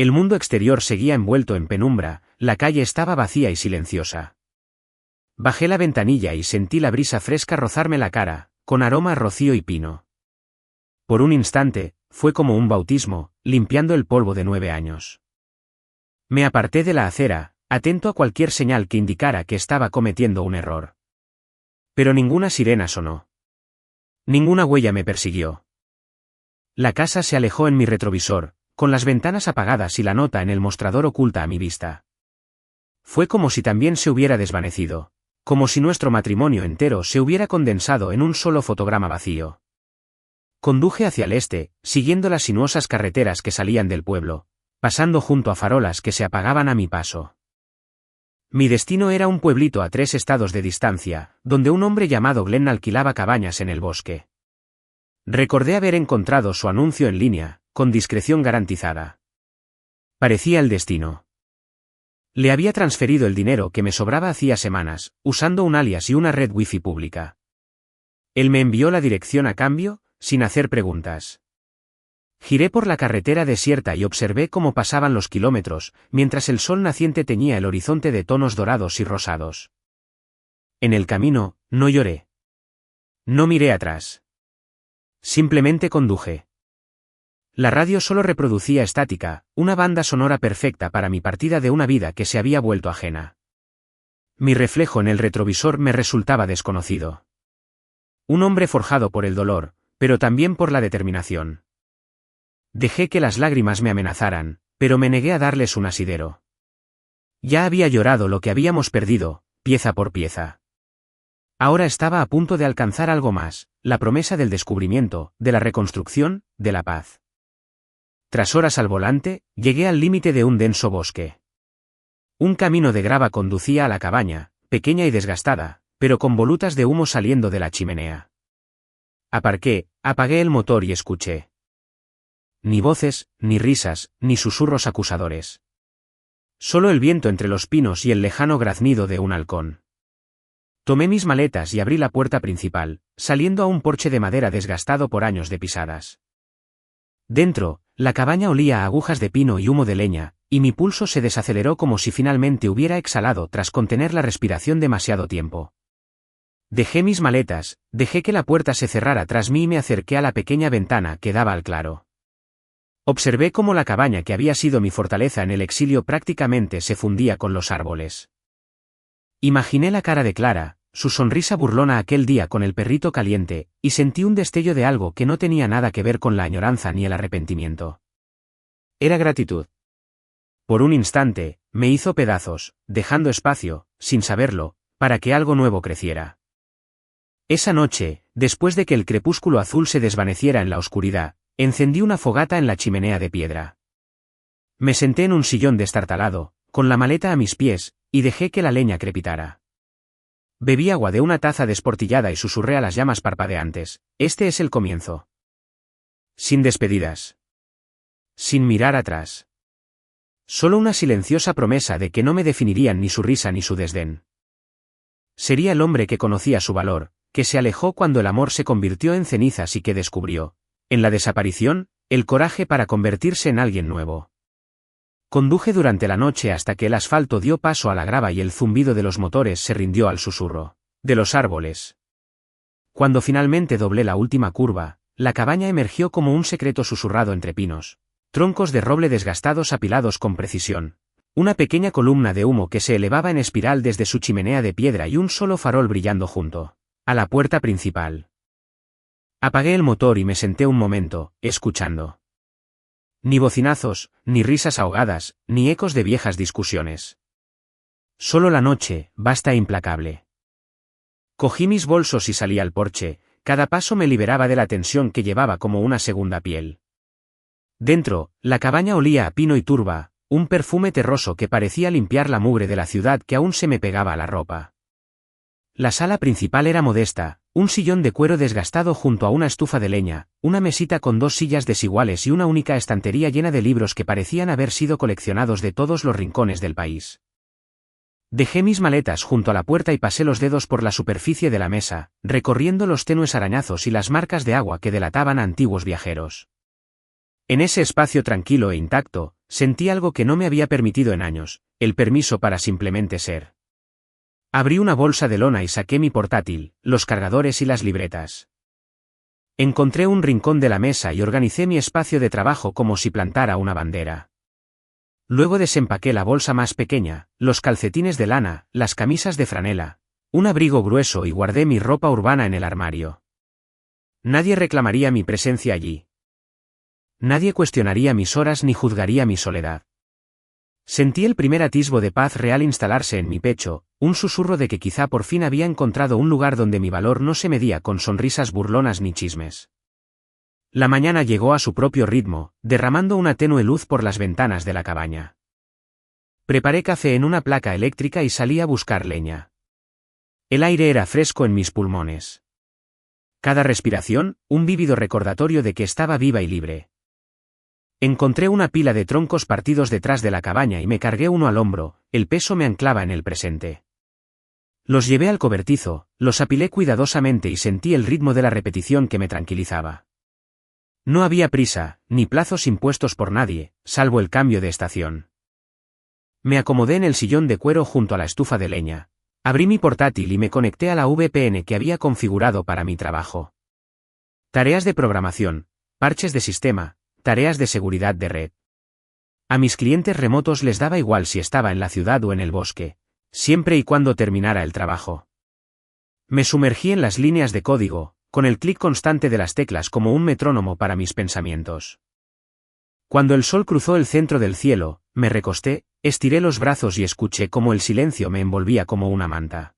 El mundo exterior seguía envuelto en penumbra, la calle estaba vacía y silenciosa. Bajé la ventanilla y sentí la brisa fresca rozarme la cara, con aroma a rocío y pino. Por un instante, fue como un bautismo, limpiando el polvo de 9 años. Me aparté de la acera, atento a cualquier señal que indicara que estaba cometiendo un error. Pero ninguna sirena sonó. Ninguna huella me persiguió. La casa se alejó en mi retrovisor, con las ventanas apagadas y la nota en el mostrador oculta a mi vista. Fue como si también se hubiera desvanecido, como si nuestro matrimonio entero se hubiera condensado en un solo fotograma vacío. Conduje hacia el este, siguiendo las sinuosas carreteras que salían del pueblo, pasando junto a farolas que se apagaban a mi paso. Mi destino era un pueblito a 3 estados de distancia, donde un hombre llamado Glenn alquilaba cabañas en el bosque. Recordé haber encontrado su anuncio en línea, con discreción garantizada. Parecía el destino. Le había transferido el dinero que me sobraba hacía semanas, usando un alias y una red wifi pública. Él me envió la dirección a cambio, sin hacer preguntas. Giré por la carretera desierta y observé cómo pasaban los kilómetros, mientras el sol naciente teñía el horizonte de tonos dorados y rosados. En el camino, no lloré. No miré atrás. Simplemente conduje. La radio solo reproducía estática, una banda sonora perfecta para mi partida de una vida que se había vuelto ajena. Mi reflejo en el retrovisor me resultaba desconocido. Un hombre forjado por el dolor, pero también por la determinación. Dejé que las lágrimas me amenazaran, pero me negué a darles un asidero. Ya había llorado lo que habíamos perdido, pieza por pieza. Ahora estaba a punto de alcanzar algo más, la promesa del descubrimiento, de la reconstrucción, de la paz. Tras horas al volante, llegué al límite de un denso bosque. Un camino de grava conducía a la cabaña, pequeña y desgastada, pero con volutas de humo saliendo de la chimenea. Aparqué, apagué el motor y escuché. Ni voces, ni risas, ni susurros acusadores. Solo el viento entre los pinos y el lejano graznido de un halcón. Tomé mis maletas y abrí la puerta principal, saliendo a un porche de madera desgastado por años de pisadas. Dentro, la cabaña olía a agujas de pino y humo de leña, y mi pulso se desaceleró como si finalmente hubiera exhalado tras contener la respiración demasiado tiempo. Dejé mis maletas, dejé que la puerta se cerrara tras mí y me acerqué a la pequeña ventana que daba al claro. Observé cómo la cabaña que había sido mi fortaleza en el exilio prácticamente se fundía con los árboles. Imaginé la cara de Clara, su sonrisa burlona aquel día con el perrito caliente, y sentí un destello de algo que no tenía nada que ver con la añoranza ni el arrepentimiento. Era gratitud. Por un instante, me hizo pedazos, dejando espacio, sin saberlo, para que algo nuevo creciera. Esa noche, después de que el crepúsculo azul se desvaneciera en la oscuridad, encendí una fogata en la chimenea de piedra. Me senté en un sillón destartalado, con la maleta a mis pies, y dejé que la leña crepitara. Bebí agua de una taza desportillada y susurré a las llamas parpadeantes, este es el comienzo. Sin despedidas. Sin mirar atrás. Solo una silenciosa promesa de que no me definirían ni su risa ni su desdén. Sería el hombre que conocía su valor, que se alejó cuando el amor se convirtió en cenizas y que descubrió, en la desaparición, el coraje para convertirse en alguien nuevo. Conduje durante la noche hasta que el asfalto dio paso a la grava y el zumbido de los motores se rindió al susurro de los árboles. Cuando finalmente doblé la última curva, la cabaña emergió como un secreto susurrado entre pinos, troncos de roble desgastados apilados con precisión, una pequeña columna de humo que se elevaba en espiral desde su chimenea de piedra y un solo farol brillando junto a la puerta principal. Apagué el motor y me senté un momento, escuchando. Ni bocinazos, ni risas ahogadas, ni ecos de viejas discusiones. Solo la noche, vasta e implacable. Cogí mis bolsos y salí al porche, cada paso me liberaba de la tensión que llevaba como una segunda piel. Dentro, la cabaña olía a pino y turba, un perfume terroso que parecía limpiar la mugre de la ciudad que aún se me pegaba a la ropa. La sala principal era modesta, un sillón de cuero desgastado junto a una estufa de leña, una mesita con 2 sillas desiguales y una única estantería llena de libros que parecían haber sido coleccionados de todos los rincones del país. Dejé mis maletas junto a la puerta y pasé los dedos por la superficie de la mesa, recorriendo los tenues arañazos y las marcas de agua que delataban a antiguos viajeros. En ese espacio tranquilo e intacto, sentí algo que no me había permitido en años, el permiso para simplemente ser. Abrí una bolsa de lona y saqué mi portátil, los cargadores y las libretas. Encontré un rincón de la mesa y organicé mi espacio de trabajo como si plantara una bandera. Luego desempaqué la bolsa más pequeña, los calcetines de lana, las camisas de franela, un abrigo grueso y guardé mi ropa urbana en el armario. Nadie reclamaría mi presencia allí. Nadie cuestionaría mis horas ni juzgaría mi soledad. Sentí el primer atisbo de paz real instalarse en mi pecho, un susurro de que quizá por fin había encontrado un lugar donde mi valor no se medía con sonrisas burlonas ni chismes. La mañana llegó a su propio ritmo, derramando una tenue luz por las ventanas de la cabaña. Preparé café en una placa eléctrica y salí a buscar leña. El aire era fresco en mis pulmones. Cada respiración, un vívido recordatorio de que estaba viva y libre. Encontré una pila de troncos partidos detrás de la cabaña y me cargué uno al hombro, el peso me anclaba en el presente. Los llevé al cobertizo, los apilé cuidadosamente y sentí el ritmo de la repetición que me tranquilizaba. No había prisa, ni plazos impuestos por nadie, salvo el cambio de estación. Me acomodé en el sillón de cuero junto a la estufa de leña. Abrí mi portátil y me conecté a la VPN que había configurado para mi trabajo. Tareas de programación, parches de sistema, tareas de seguridad de red. A mis clientes remotos les daba igual si estaba en la ciudad o en el bosque, siempre y cuando terminara el trabajo. Me sumergí en las líneas de código, con el clic constante de las teclas como un metrónomo para mis pensamientos. Cuando el sol cruzó el centro del cielo, me recosté, estiré los brazos y escuché cómo el silencio me envolvía como una manta.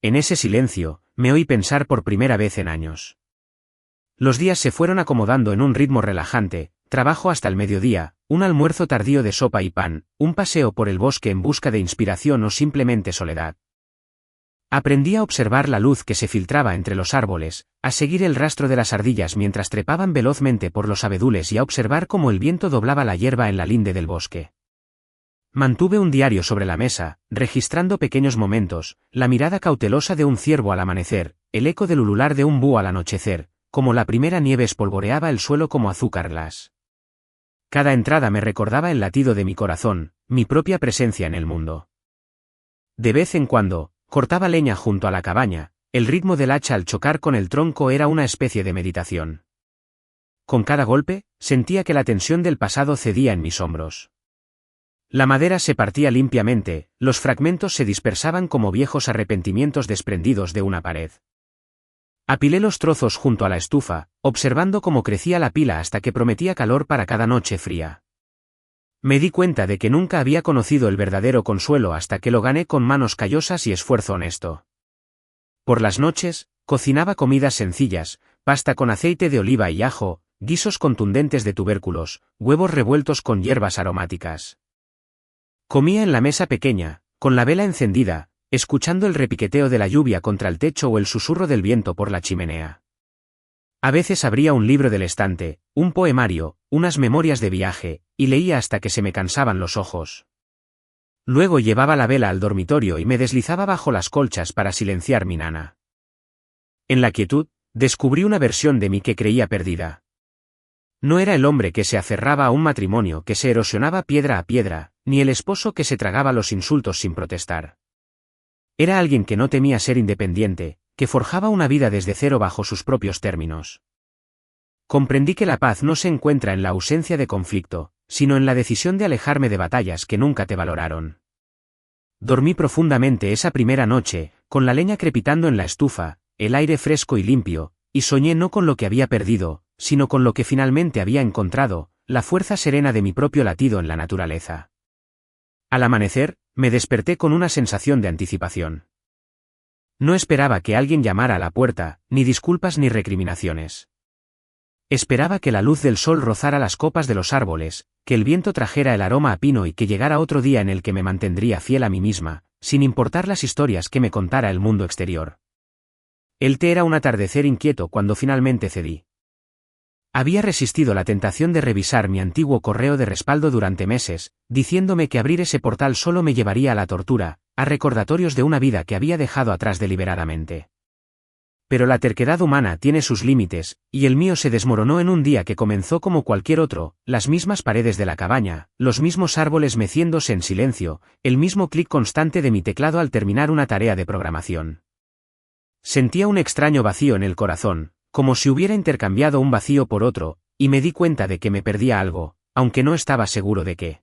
En ese silencio, me oí pensar por primera vez en años. Los días se fueron acomodando en un ritmo relajante, trabajo hasta el mediodía, un almuerzo tardío de sopa y pan, un paseo por el bosque en busca de inspiración o simplemente soledad. Aprendí a observar la luz que se filtraba entre los árboles, a seguir el rastro de las ardillas mientras trepaban velozmente por los abedules y a observar cómo el viento doblaba la hierba en la linde del bosque. Mantuve un diario sobre la mesa, registrando pequeños momentos, la mirada cautelosa de un ciervo al amanecer, el eco del ulular de un búho al anochecer, como la primera nieve espolvoreaba el suelo como azúcar glas. Cada entrada me recordaba el latido de mi corazón, mi propia presencia en el mundo. De vez en cuando, cortaba leña junto a la cabaña, el ritmo del hacha al chocar con el tronco era una especie de meditación. Con cada golpe, sentía que la tensión del pasado cedía en mis hombros. La madera se partía limpiamente, los fragmentos se dispersaban como viejos arrepentimientos desprendidos de una pared. Apilé los trozos junto a la estufa, observando cómo crecía la pila hasta que prometía calor para cada noche fría. Me di cuenta de que nunca había conocido el verdadero consuelo hasta que lo gané con manos callosas y esfuerzo honesto. Por las noches, cocinaba comidas sencillas, pasta con aceite de oliva y ajo, guisos contundentes de tubérculos, huevos revueltos con hierbas aromáticas. Comía en la mesa pequeña, con la vela encendida, escuchando el repiqueteo de la lluvia contra el techo o el susurro del viento por la chimenea. A veces abría un libro del estante, un poemario, unas memorias de viaje, y leía hasta que se me cansaban los ojos. Luego llevaba la vela al dormitorio y me deslizaba bajo las colchas para silenciar mi nana. En la quietud, descubrí una versión de mí que creía perdida. No era el hombre que se aferraba a un matrimonio que se erosionaba piedra a piedra, ni el esposo que se tragaba los insultos sin protestar. Era alguien que no temía ser independiente, que forjaba una vida desde cero bajo sus propios términos. Comprendí que la paz no se encuentra en la ausencia de conflicto, sino en la decisión de alejarme de batallas que nunca te valoraron. Dormí profundamente esa primera noche, con la leña crepitando en la estufa, el aire fresco y limpio, y soñé no con lo que había perdido, sino con lo que finalmente había encontrado, la fuerza serena de mi propio latido en la naturaleza. Al amanecer, me desperté con una sensación de anticipación. No esperaba que alguien llamara a la puerta, ni disculpas ni recriminaciones. Esperaba que la luz del sol rozara las copas de los árboles, que el viento trajera el aroma a pino y que llegara otro día en el que me mantendría fiel a mí misma, sin importar las historias que me contara el mundo exterior. El té era un atardecer inquieto cuando finalmente cedí. Había resistido la tentación de revisar mi antiguo correo de respaldo durante meses, diciéndome que abrir ese portal solo me llevaría a la tortura, a recordatorios de una vida que había dejado atrás deliberadamente. Pero la terquedad humana tiene sus límites, y el mío se desmoronó en un día que comenzó como cualquier otro, las mismas paredes de la cabaña, los mismos árboles meciéndose en silencio, el mismo clic constante de mi teclado al terminar una tarea de programación. Sentía un extraño vacío en el corazón, como si hubiera intercambiado un vacío por otro, y me di cuenta de que me perdía algo, aunque no estaba seguro de qué.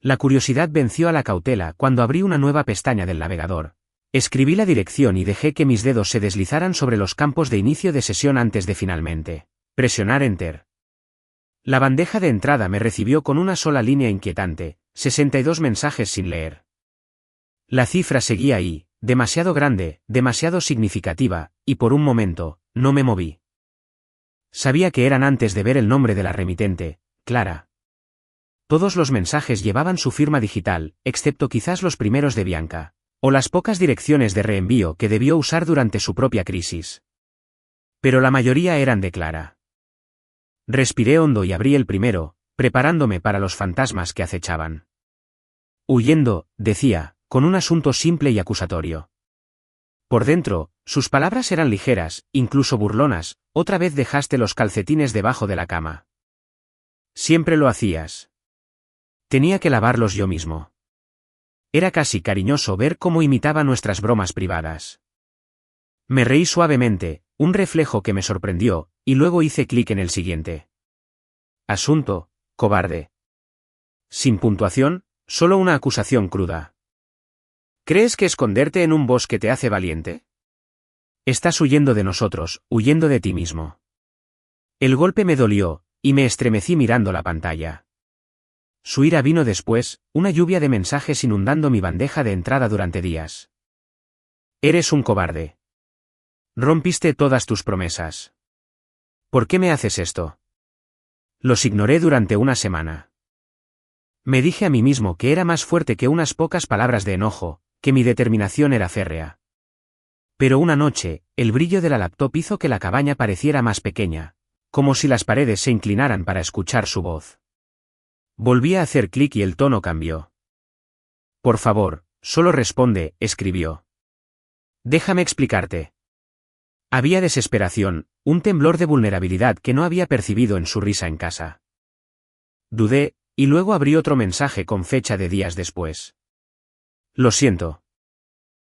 La curiosidad venció a la cautela cuando abrí una nueva pestaña del navegador. Escribí la dirección y dejé que mis dedos se deslizaran sobre los campos de inicio de sesión antes de finalmente presionar Enter. La bandeja de entrada me recibió con una sola línea inquietante, 62 mensajes sin leer. La cifra seguía ahí, demasiado grande, demasiado significativa, y por un momento, no me moví. Sabía que eran antes de ver el nombre de la remitente, Clara. Todos los mensajes llevaban su firma digital, excepto quizás los primeros de Bianca, o las pocas direcciones de reenvío que debió usar durante su propia crisis. Pero la mayoría eran de Clara. Respiré hondo y abrí el primero, preparándome para los fantasmas que acechaban. Huyendo, decía, con un asunto simple y acusatorio. Por dentro, sus palabras eran ligeras, incluso burlonas. Otra vez dejaste los calcetines debajo de la cama. Siempre lo hacías. Tenía que lavarlos yo mismo. Era casi cariñoso ver cómo imitaba nuestras bromas privadas. Me reí suavemente, un reflejo que me sorprendió, y luego hice clic en el siguiente. Asunto, cobarde. Sin puntuación, solo una acusación cruda. ¿Crees que esconderte en un bosque te hace valiente? Estás huyendo de nosotros, huyendo de ti mismo. El golpe me dolió, y me estremecí mirando la pantalla. Su ira vino después, una lluvia de mensajes inundando mi bandeja de entrada durante días. Eres un cobarde. Rompiste todas tus promesas. ¿Por qué me haces esto? Los ignoré durante una semana. Me dije a mí mismo que era más fuerte que unas pocas palabras de enojo, que mi determinación era férrea. Pero una noche, el brillo de la laptop hizo que la cabaña pareciera más pequeña, como si las paredes se inclinaran para escuchar su voz. Volví a hacer clic y el tono cambió. Por favor, solo responde, escribió. Déjame explicarte. Había desesperación, un temblor de vulnerabilidad que no había percibido en su risa en casa. Dudé, y luego abrí otro mensaje con fecha de días después. Lo siento.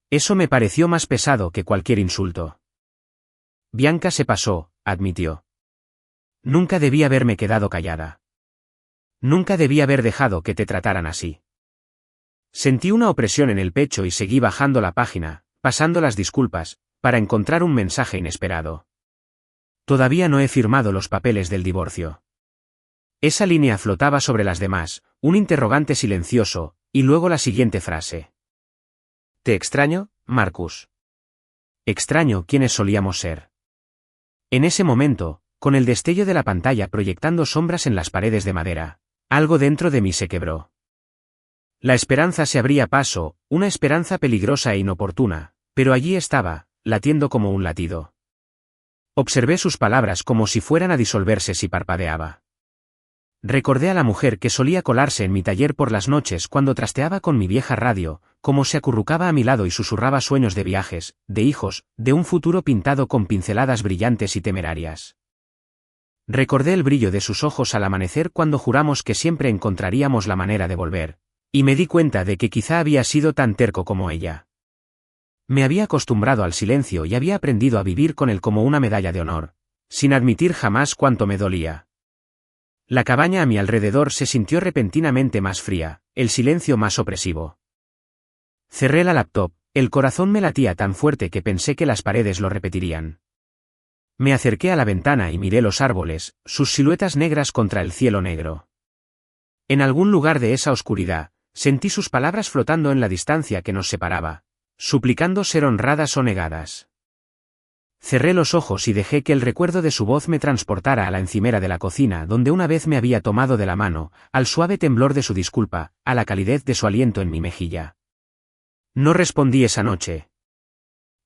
Eso me pareció más pesado que cualquier insulto. Bianca se pasó, admitió. Nunca debí haberme quedado callada. Nunca debí haber dejado que te trataran así. Sentí una opresión en el pecho y seguí bajando la página, pasando las disculpas, para encontrar un mensaje inesperado. Todavía no he firmado los papeles del divorcio. Esa línea flotaba sobre las demás, un interrogante silencioso, y luego la siguiente frase. ¿Te extraño, Marcus? Extraño quienes solíamos ser. En ese momento, con el destello de la pantalla proyectando sombras en las paredes de madera, algo dentro de mí se quebró. La esperanza se abría paso, una esperanza peligrosa e inoportuna, pero allí estaba, latiendo como un latido. Observé sus palabras como si fueran a disolverse si parpadeaba. Recordé a la mujer que solía colarse en mi taller por las noches cuando trasteaba con mi vieja radio, cómo se acurrucaba a mi lado y susurraba sueños de viajes, de hijos, de un futuro pintado con pinceladas brillantes y temerarias. Recordé el brillo de sus ojos al amanecer cuando juramos que siempre encontraríamos la manera de volver, y me di cuenta de que quizá había sido tan terco como ella. Me había acostumbrado al silencio y había aprendido a vivir con él como una medalla de honor, sin admitir jamás cuánto me dolía. La cabaña a mi alrededor se sintió repentinamente más fría, el silencio más opresivo. Cerré la laptop, el corazón me latía tan fuerte que pensé que las paredes lo repetirían. Me acerqué a la ventana y miré los árboles, sus siluetas negras contra el cielo negro. En algún lugar de esa oscuridad, sentí sus palabras flotando en la distancia que nos separaba, suplicando ser honradas o negadas. Cerré los ojos y dejé que el recuerdo de su voz me transportara a la encimera de la cocina donde una vez me había tomado de la mano, al suave temblor de su disculpa, a la calidez de su aliento en mi mejilla. No respondí esa noche.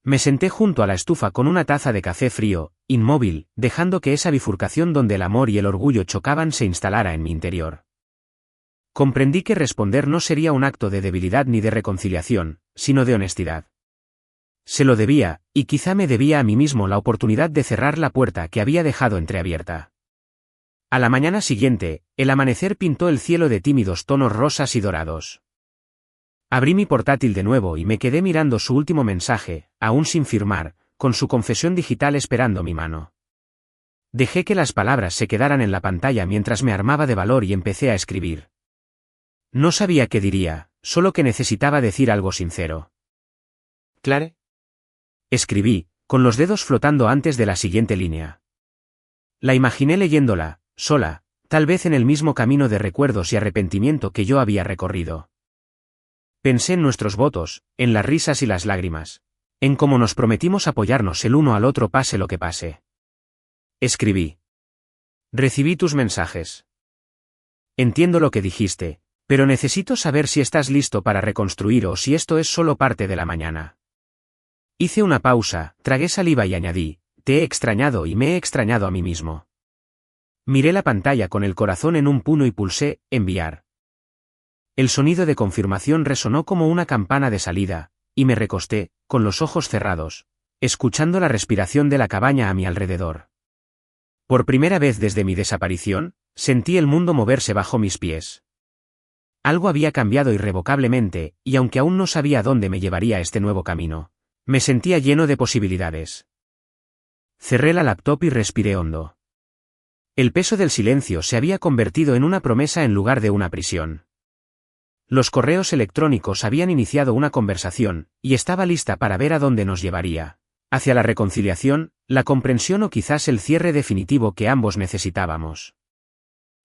Me senté junto a la estufa con una taza de café frío, inmóvil, dejando que esa bifurcación donde el amor y el orgullo chocaban se instalara en mi interior. Comprendí que responder no sería un acto de debilidad ni de reconciliación, sino de honestidad. Se lo debía, y quizá me debía a mí mismo la oportunidad de cerrar la puerta que había dejado entreabierta. A la mañana siguiente, el amanecer pintó el cielo de tímidos tonos rosas y dorados. Abrí mi portátil de nuevo y me quedé mirando su último mensaje, aún sin firmar, con su confesión digital esperando mi mano. Dejé que las palabras se quedaran en la pantalla mientras me armaba de valor y empecé a escribir. No sabía qué diría, solo que necesitaba decir algo sincero. Clare? Escribí, con los dedos flotando antes de la siguiente línea. La imaginé leyéndola, sola, tal vez en el mismo camino de recuerdos y arrepentimiento que yo había recorrido. Pensé en nuestros votos, en las risas y las lágrimas, en cómo nos prometimos apoyarnos el uno al otro pase lo que pase. Escribí. Recibí tus mensajes. Entiendo lo que dijiste, pero necesito saber si estás listo para reconstruir o si esto es solo parte de la mañana. Hice una pausa, tragué saliva y añadí, te he extrañado y me he extrañado a mí mismo. Miré la pantalla con el corazón en un puño y pulsé, enviar. El sonido de confirmación resonó como una campana de salida, y me recosté, con los ojos cerrados, escuchando la respiración de la cabaña a mi alrededor. Por primera vez desde mi desaparición, sentí el mundo moverse bajo mis pies. Algo había cambiado irrevocablemente, y aunque aún no sabía a dónde me llevaría este nuevo camino, me sentía lleno de posibilidades. Cerré la laptop y respiré hondo. El peso del silencio se había convertido en una promesa en lugar de una prisión. Los correos electrónicos habían iniciado una conversación, y estaba lista para ver a dónde nos llevaría. Hacia la reconciliación, la comprensión o quizás el cierre definitivo que ambos necesitábamos.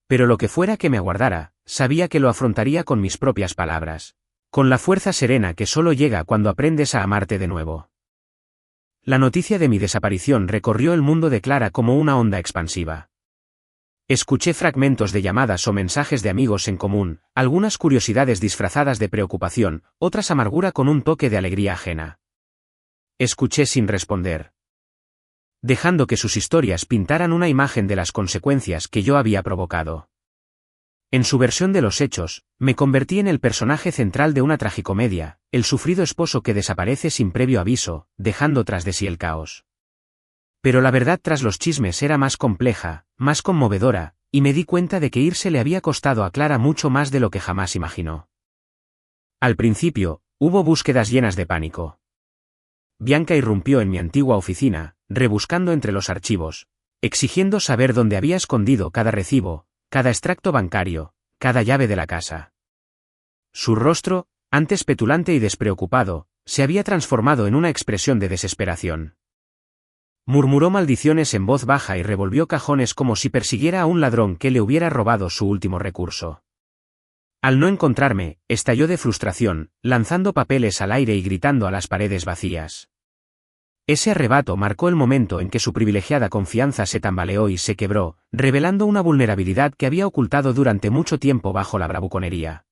Pero lo que fuera que me aguardara, sabía que lo afrontaría con mis propias palabras, con la fuerza serena que solo llega cuando aprendes a amarte de nuevo. La noticia de mi desaparición recorrió el mundo de Clara como una onda expansiva. Escuché fragmentos de llamadas o mensajes de amigos en común, algunas curiosidades disfrazadas de preocupación, otras amargura con un toque de alegría ajena. Escuché sin responder, dejando que sus historias pintaran una imagen de las consecuencias que yo había provocado. En su versión de los hechos, me convertí en el personaje central de una tragicomedia, el sufrido esposo que desaparece sin previo aviso, dejando tras de sí el caos. Pero la verdad tras los chismes era más compleja, más conmovedora, y me di cuenta de que irse le había costado a Clara mucho más de lo que jamás imaginó. Al principio, hubo búsquedas llenas de pánico. Bianca irrumpió en mi antigua oficina, rebuscando entre los archivos, exigiendo saber dónde había escondido cada recibo, cada extracto bancario, cada llave de la casa. Su rostro, antes petulante y despreocupado, se había transformado en una expresión de desesperación. Murmuró maldiciones en voz baja y revolvió cajones como si persiguiera a un ladrón que le hubiera robado su último recurso. Al no encontrarme, estalló de frustración, lanzando papeles al aire y gritando a las paredes vacías. Ese arrebato marcó el momento en que su privilegiada confianza se tambaleó y se quebró, revelando una vulnerabilidad que había ocultado durante mucho tiempo bajo la bravuconería.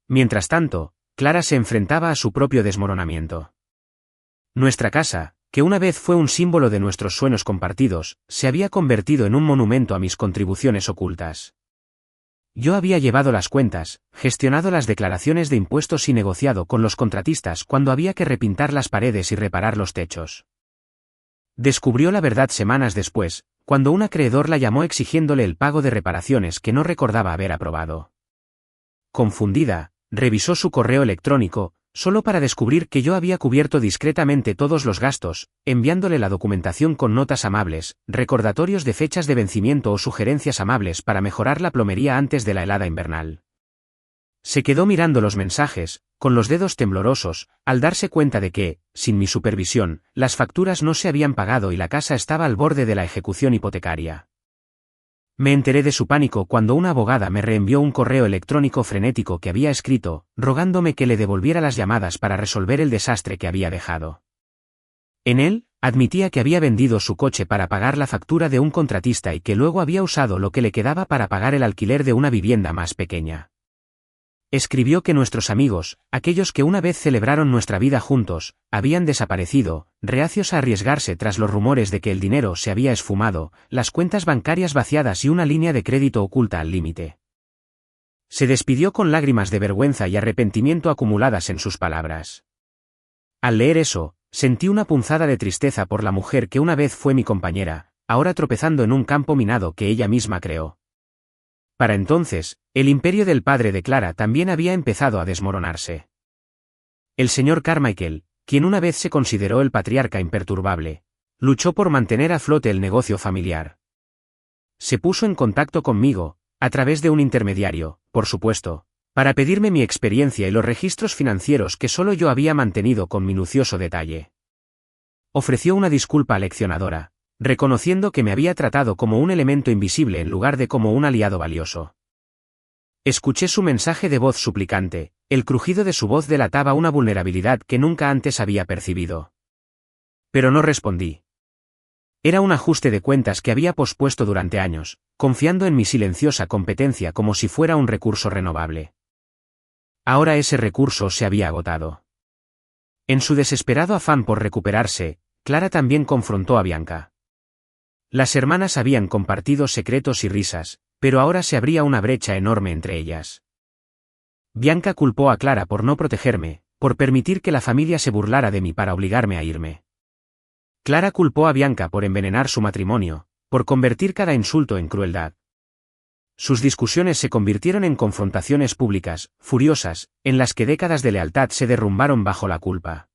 Mientras tanto, Clara se enfrentaba a su propio desmoronamiento. Nuestra casa, que una vez fue un símbolo de nuestros sueños compartidos, se había convertido en un monumento a mis contribuciones ocultas. Yo había llevado las cuentas, gestionado las declaraciones de impuestos y negociado con los contratistas cuando había que repintar las paredes y reparar los techos. Descubrió la verdad semanas después, cuando un acreedor la llamó exigiéndole el pago de reparaciones que no recordaba haber aprobado. Confundida, revisó su correo electrónico, solo para descubrir que yo había cubierto discretamente todos los gastos, enviándole la documentación con notas amables, recordatorios de fechas de vencimiento o sugerencias amables para mejorar la plomería antes de la helada invernal. Se quedó mirando los mensajes, con los dedos temblorosos, al darse cuenta de que, sin mi supervisión, las facturas no se habían pagado y la casa estaba al borde de la ejecución hipotecaria. Me enteré de su pánico cuando una abogada me reenvió un correo electrónico frenético que había escrito, rogándome que le devolviera las llamadas para resolver el desastre que había dejado. En él, admitía que había vendido su coche para pagar la factura de un contratista y que luego había usado lo que le quedaba para pagar el alquiler de una vivienda más pequeña. Escribió que nuestros amigos, aquellos que una vez celebraron nuestra vida juntos, habían desaparecido, reacios a arriesgarse tras los rumores de que el dinero se había esfumado, las cuentas bancarias vaciadas y una línea de crédito oculta al límite. Se despidió con lágrimas de vergüenza y arrepentimiento acumuladas en sus palabras. Al leer eso, sentí una punzada de tristeza por la mujer que una vez fue mi compañera, ahora tropezando en un campo minado que ella misma creó. Para entonces, el imperio del padre de Clara también había empezado a desmoronarse. El señor Carmichael, quien una vez se consideró el patriarca imperturbable, luchó por mantener a flote el negocio familiar. Se puso en contacto conmigo, a través de un intermediario, por supuesto, para pedirme mi experiencia y los registros financieros que solo yo había mantenido con minucioso detalle. Ofreció una disculpa aleccionadora, reconociendo que me había tratado como un elemento invisible en lugar de como un aliado valioso. Escuché su mensaje de voz suplicante, el crujido de su voz delataba una vulnerabilidad que nunca antes había percibido. Pero no respondí. Era un ajuste de cuentas que había pospuesto durante años, confiando en mi silenciosa competencia como si fuera un recurso renovable. Ahora ese recurso se había agotado. En su desesperado afán por recuperarse, Clara también confrontó a Bianca. Las hermanas habían compartido secretos y risas, pero ahora se abría una brecha enorme entre ellas. Bianca culpó a Clara por no protegerme, por permitir que la familia se burlara de mí para obligarme a irme. Clara culpó a Bianca por envenenar su matrimonio, por convertir cada insulto en crueldad. Sus discusiones se convirtieron en confrontaciones públicas, furiosas, en las que décadas de lealtad se derrumbaron bajo la culpa.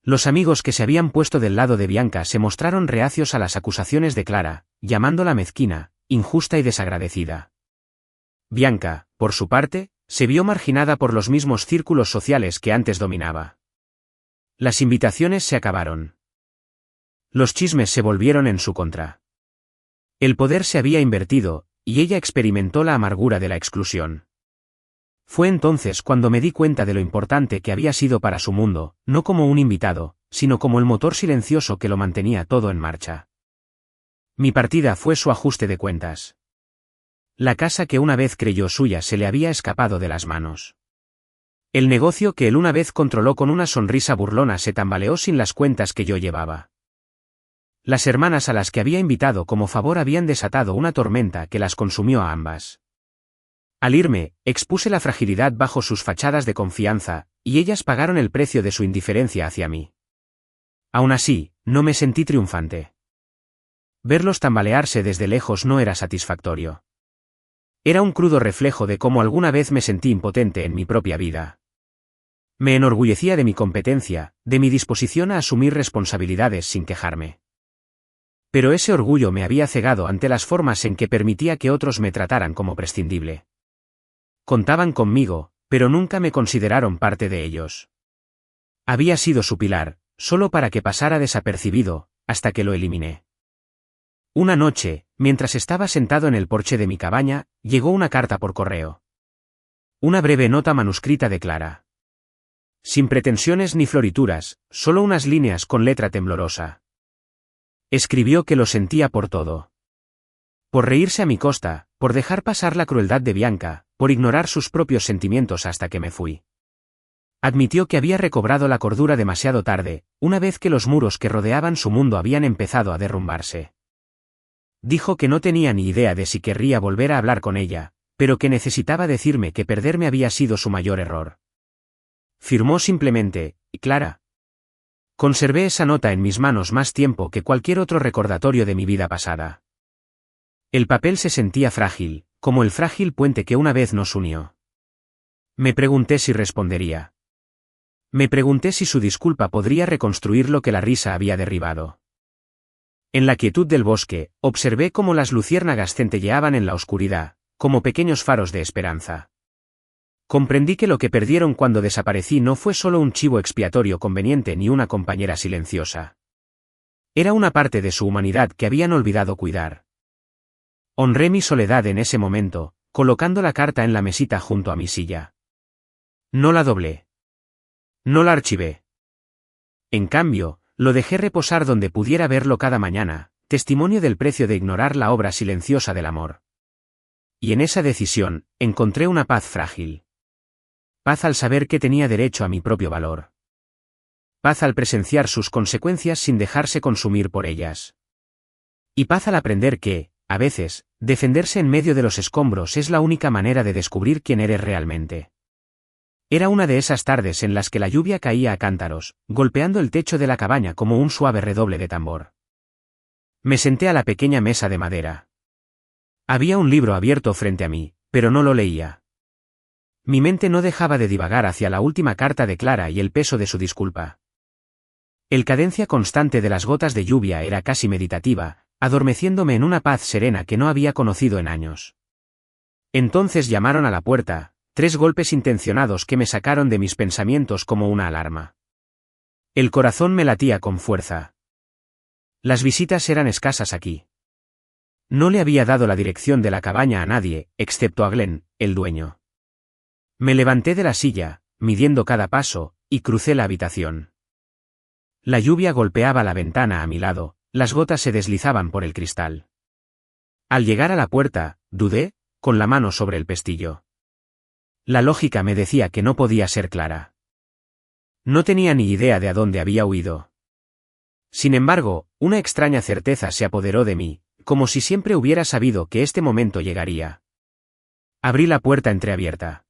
Los amigos que se habían puesto del lado de Bianca se mostraron reacios a las acusaciones de Clara, llamándola mezquina, injusta y desagradecida. Bianca, por su parte, se vio marginada por los mismos círculos sociales que antes dominaba. Las invitaciones se acabaron. Los chismes se volvieron en su contra. El poder se había invertido, y ella experimentó la amargura de la exclusión. Fue entonces cuando me di cuenta de lo importante que había sido para su mundo, no como un invitado, sino como el motor silencioso que lo mantenía todo en marcha. Mi partida fue su ajuste de cuentas. La casa que una vez creyó suya se le había escapado de las manos. El negocio que él una vez controló con una sonrisa burlona se tambaleó sin las cuentas que yo llevaba. Las hermanas a las que había invitado como favor habían desatado una tormenta que las consumió a ambas. Al irme, expuse la fragilidad bajo sus fachadas de confianza, y ellas pagaron el precio de su indiferencia hacia mí. Aún así, no me sentí triunfante. Verlos tambalearse desde lejos no era satisfactorio. Era un crudo reflejo de cómo alguna vez me sentí impotente en mi propia vida. Me enorgullecía de mi competencia, de mi disposición a asumir responsabilidades sin quejarme. Pero ese orgullo me había cegado ante las formas en que permitía que otros me trataran como prescindible. Contaban conmigo, pero nunca me consideraron parte de ellos. Había sido su pilar, solo para que pasara desapercibido, hasta que lo eliminé. Una noche, mientras estaba sentado en el porche de mi cabaña, llegó una carta por correo. Una breve nota manuscrita de Clara. Sin pretensiones ni florituras, solo unas líneas con letra temblorosa. Escribió que lo sentía por todo. Por reírse a mi costa, por dejar pasar la crueldad de Bianca, por ignorar sus propios sentimientos hasta que me fui. Admitió que había recobrado la cordura demasiado tarde, una vez que los muros que rodeaban su mundo habían empezado a derrumbarse. Dijo que no tenía ni idea de si querría volver a hablar con ella, pero que necesitaba decirme que perderme había sido su mayor error. Firmó simplemente, Clara. Conservé esa nota en mis manos más tiempo que cualquier otro recordatorio de mi vida pasada. El papel se sentía frágil, como el frágil puente que una vez nos unió. Me pregunté si respondería. Me pregunté si su disculpa podría reconstruir lo que la risa había derribado. En la quietud del bosque, observé cómo las luciérnagas centelleaban en la oscuridad, como pequeños faros de esperanza. Comprendí que lo que perdieron cuando desaparecí no fue solo un chivo expiatorio conveniente ni una compañera silenciosa. Era una parte de su humanidad que habían olvidado cuidar. Honré mi soledad en ese momento, colocando la carta en la mesita junto a mi silla. No la doblé. No la archivé. En cambio, lo dejé reposar donde pudiera verlo cada mañana, testimonio del precio de ignorar la obra silenciosa del amor. Y en esa decisión, encontré una paz frágil. Paz al saber que tenía derecho a mi propio valor. Paz al presenciar sus consecuencias sin dejarse consumir por ellas. Y paz al aprender que, a veces, defenderse en medio de los escombros es la única manera de descubrir quién eres realmente. Era una de esas tardes en las que la lluvia caía a cántaros, golpeando el techo de la cabaña como un suave redoble de tambor. Me senté a la pequeña mesa de madera. Había un libro abierto frente a mí, pero no lo leía. Mi mente no dejaba de divagar hacia la última carta de Clara y el peso de su disculpa. El cadencia constante de las gotas de lluvia era casi meditativa, adormeciéndome en una paz serena que no había conocido en años. Entonces llamaron a la puerta, 3 golpes intencionados que me sacaron de mis pensamientos como una alarma. El corazón me latía con fuerza. Las visitas eran escasas aquí. No le había dado la dirección de la cabaña a nadie, excepto a Glenn, el dueño. Me levanté de la silla, midiendo cada paso, y crucé la habitación. La lluvia golpeaba la ventana a mi lado, las gotas se deslizaban por el cristal. Al llegar a la puerta, dudé, con la mano sobre el pestillo. La lógica me decía que no podía ser Clara. No tenía ni idea de a dónde había huido. Sin embargo, una extraña certeza se apoderó de mí, como si siempre hubiera sabido que este momento llegaría. Abrí la puerta entreabierta.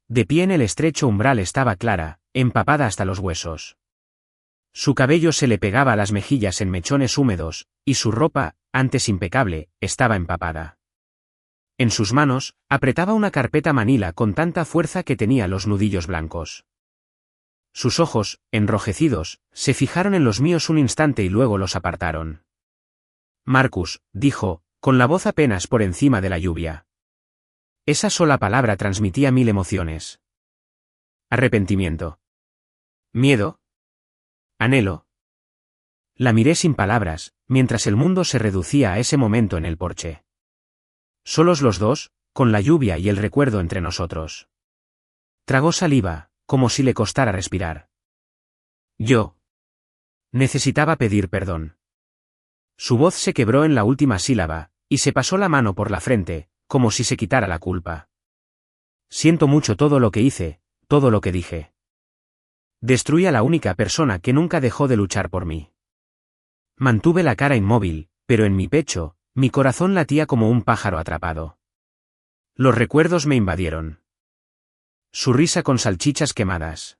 De pie en el estrecho umbral estaba Clara, empapada hasta los huesos. Su cabello se le pegaba a las mejillas en mechones húmedos, y su ropa, antes impecable, estaba empapada. En sus manos, apretaba una carpeta manila con tanta fuerza que tenía los nudillos blancos. Sus ojos, enrojecidos, se fijaron en los míos un instante y luego los apartaron. Marcus, dijo, con la voz apenas por encima de la lluvia. Esa sola palabra transmitía 1000 emociones. Arrepentimiento. Miedo. Anhelo. La miré sin palabras, mientras el mundo se reducía a ese momento en el porche. Solos los dos, con la lluvia y el recuerdo entre nosotros. Tragó saliva, como si le costara respirar. Yo necesitaba pedir perdón. Su voz se quebró en la última sílaba, y se pasó la mano por la frente, como si se quitara la culpa. Siento mucho todo lo que hice, todo lo que dije. Destruí a la única persona que nunca dejó de luchar por mí. Mantuve la cara inmóvil, pero en mi pecho, mi corazón latía como un pájaro atrapado. Los recuerdos me invadieron. Su risa con salchichas quemadas.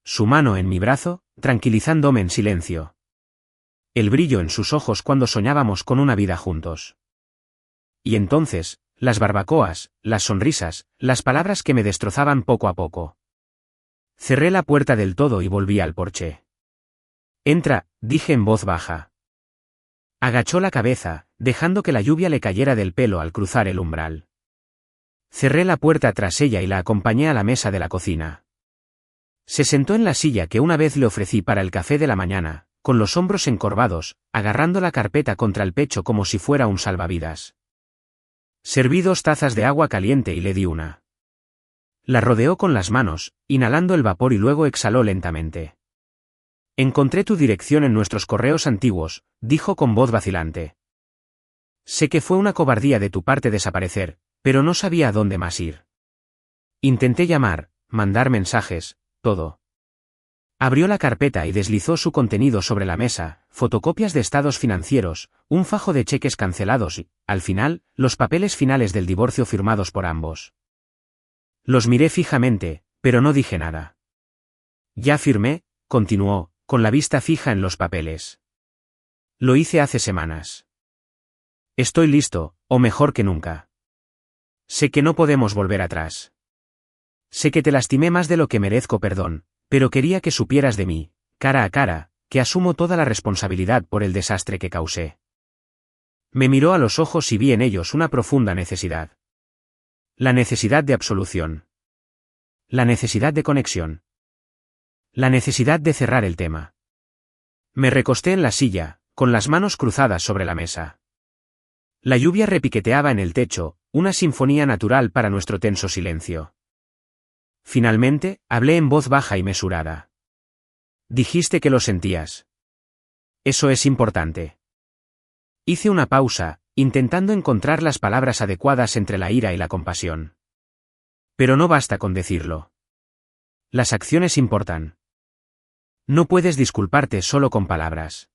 Su mano en mi brazo, tranquilizándome en silencio. El brillo en sus ojos cuando soñábamos con una vida juntos. Y entonces, las barbacoas, las sonrisas, las palabras que me destrozaban poco a poco. Cerré la puerta del todo y volví al porche. Entra, dije en voz baja. Agachó la cabeza, dejando que la lluvia le cayera del pelo al cruzar el umbral. Cerré la puerta tras ella y la acompañé a la mesa de la cocina. Se sentó en la silla que una vez le ofrecí para el café de la mañana, con los hombros encorvados, agarrando la carpeta contra el pecho como si fuera un salvavidas. Serví 2 tazas de agua caliente y le di una. La rodeó con las manos, inhalando el vapor y luego exhaló lentamente. Encontré tu dirección en nuestros correos antiguos, dijo con voz vacilante. Sé que fue una cobardía de tu parte desaparecer, pero no sabía a dónde más ir. Intenté llamar, mandar mensajes, todo. Abrió la carpeta y deslizó su contenido sobre la mesa, fotocopias de estados financieros, un fajo de cheques cancelados y, al final, los papeles finales del divorcio firmados por ambos. Los miré fijamente, pero no dije nada. Ya firmé, continuó, con la vista fija en los papeles. Lo hice hace semanas. Estoy listo, o mejor que nunca. Sé que no podemos volver atrás. Sé que te lastimé más de lo que merezco perdón, pero quería que supieras de mí, cara a cara, que asumo toda la responsabilidad por el desastre que causé. Me miró a los ojos y vi en ellos una profunda necesidad. La necesidad de absolución. La necesidad de conexión. La necesidad de cerrar el tema. Me recosté en la silla, con las manos cruzadas sobre la mesa. La lluvia repiqueteaba en el techo, una sinfonía natural para nuestro tenso silencio. Finalmente, hablé en voz baja y mesurada. Dijiste que lo sentías. Eso es importante. Hice una pausa, intentando encontrar las palabras adecuadas entre la ira y la compasión. Pero no basta con decirlo. Las acciones importan. No puedes disculparte solo con palabras.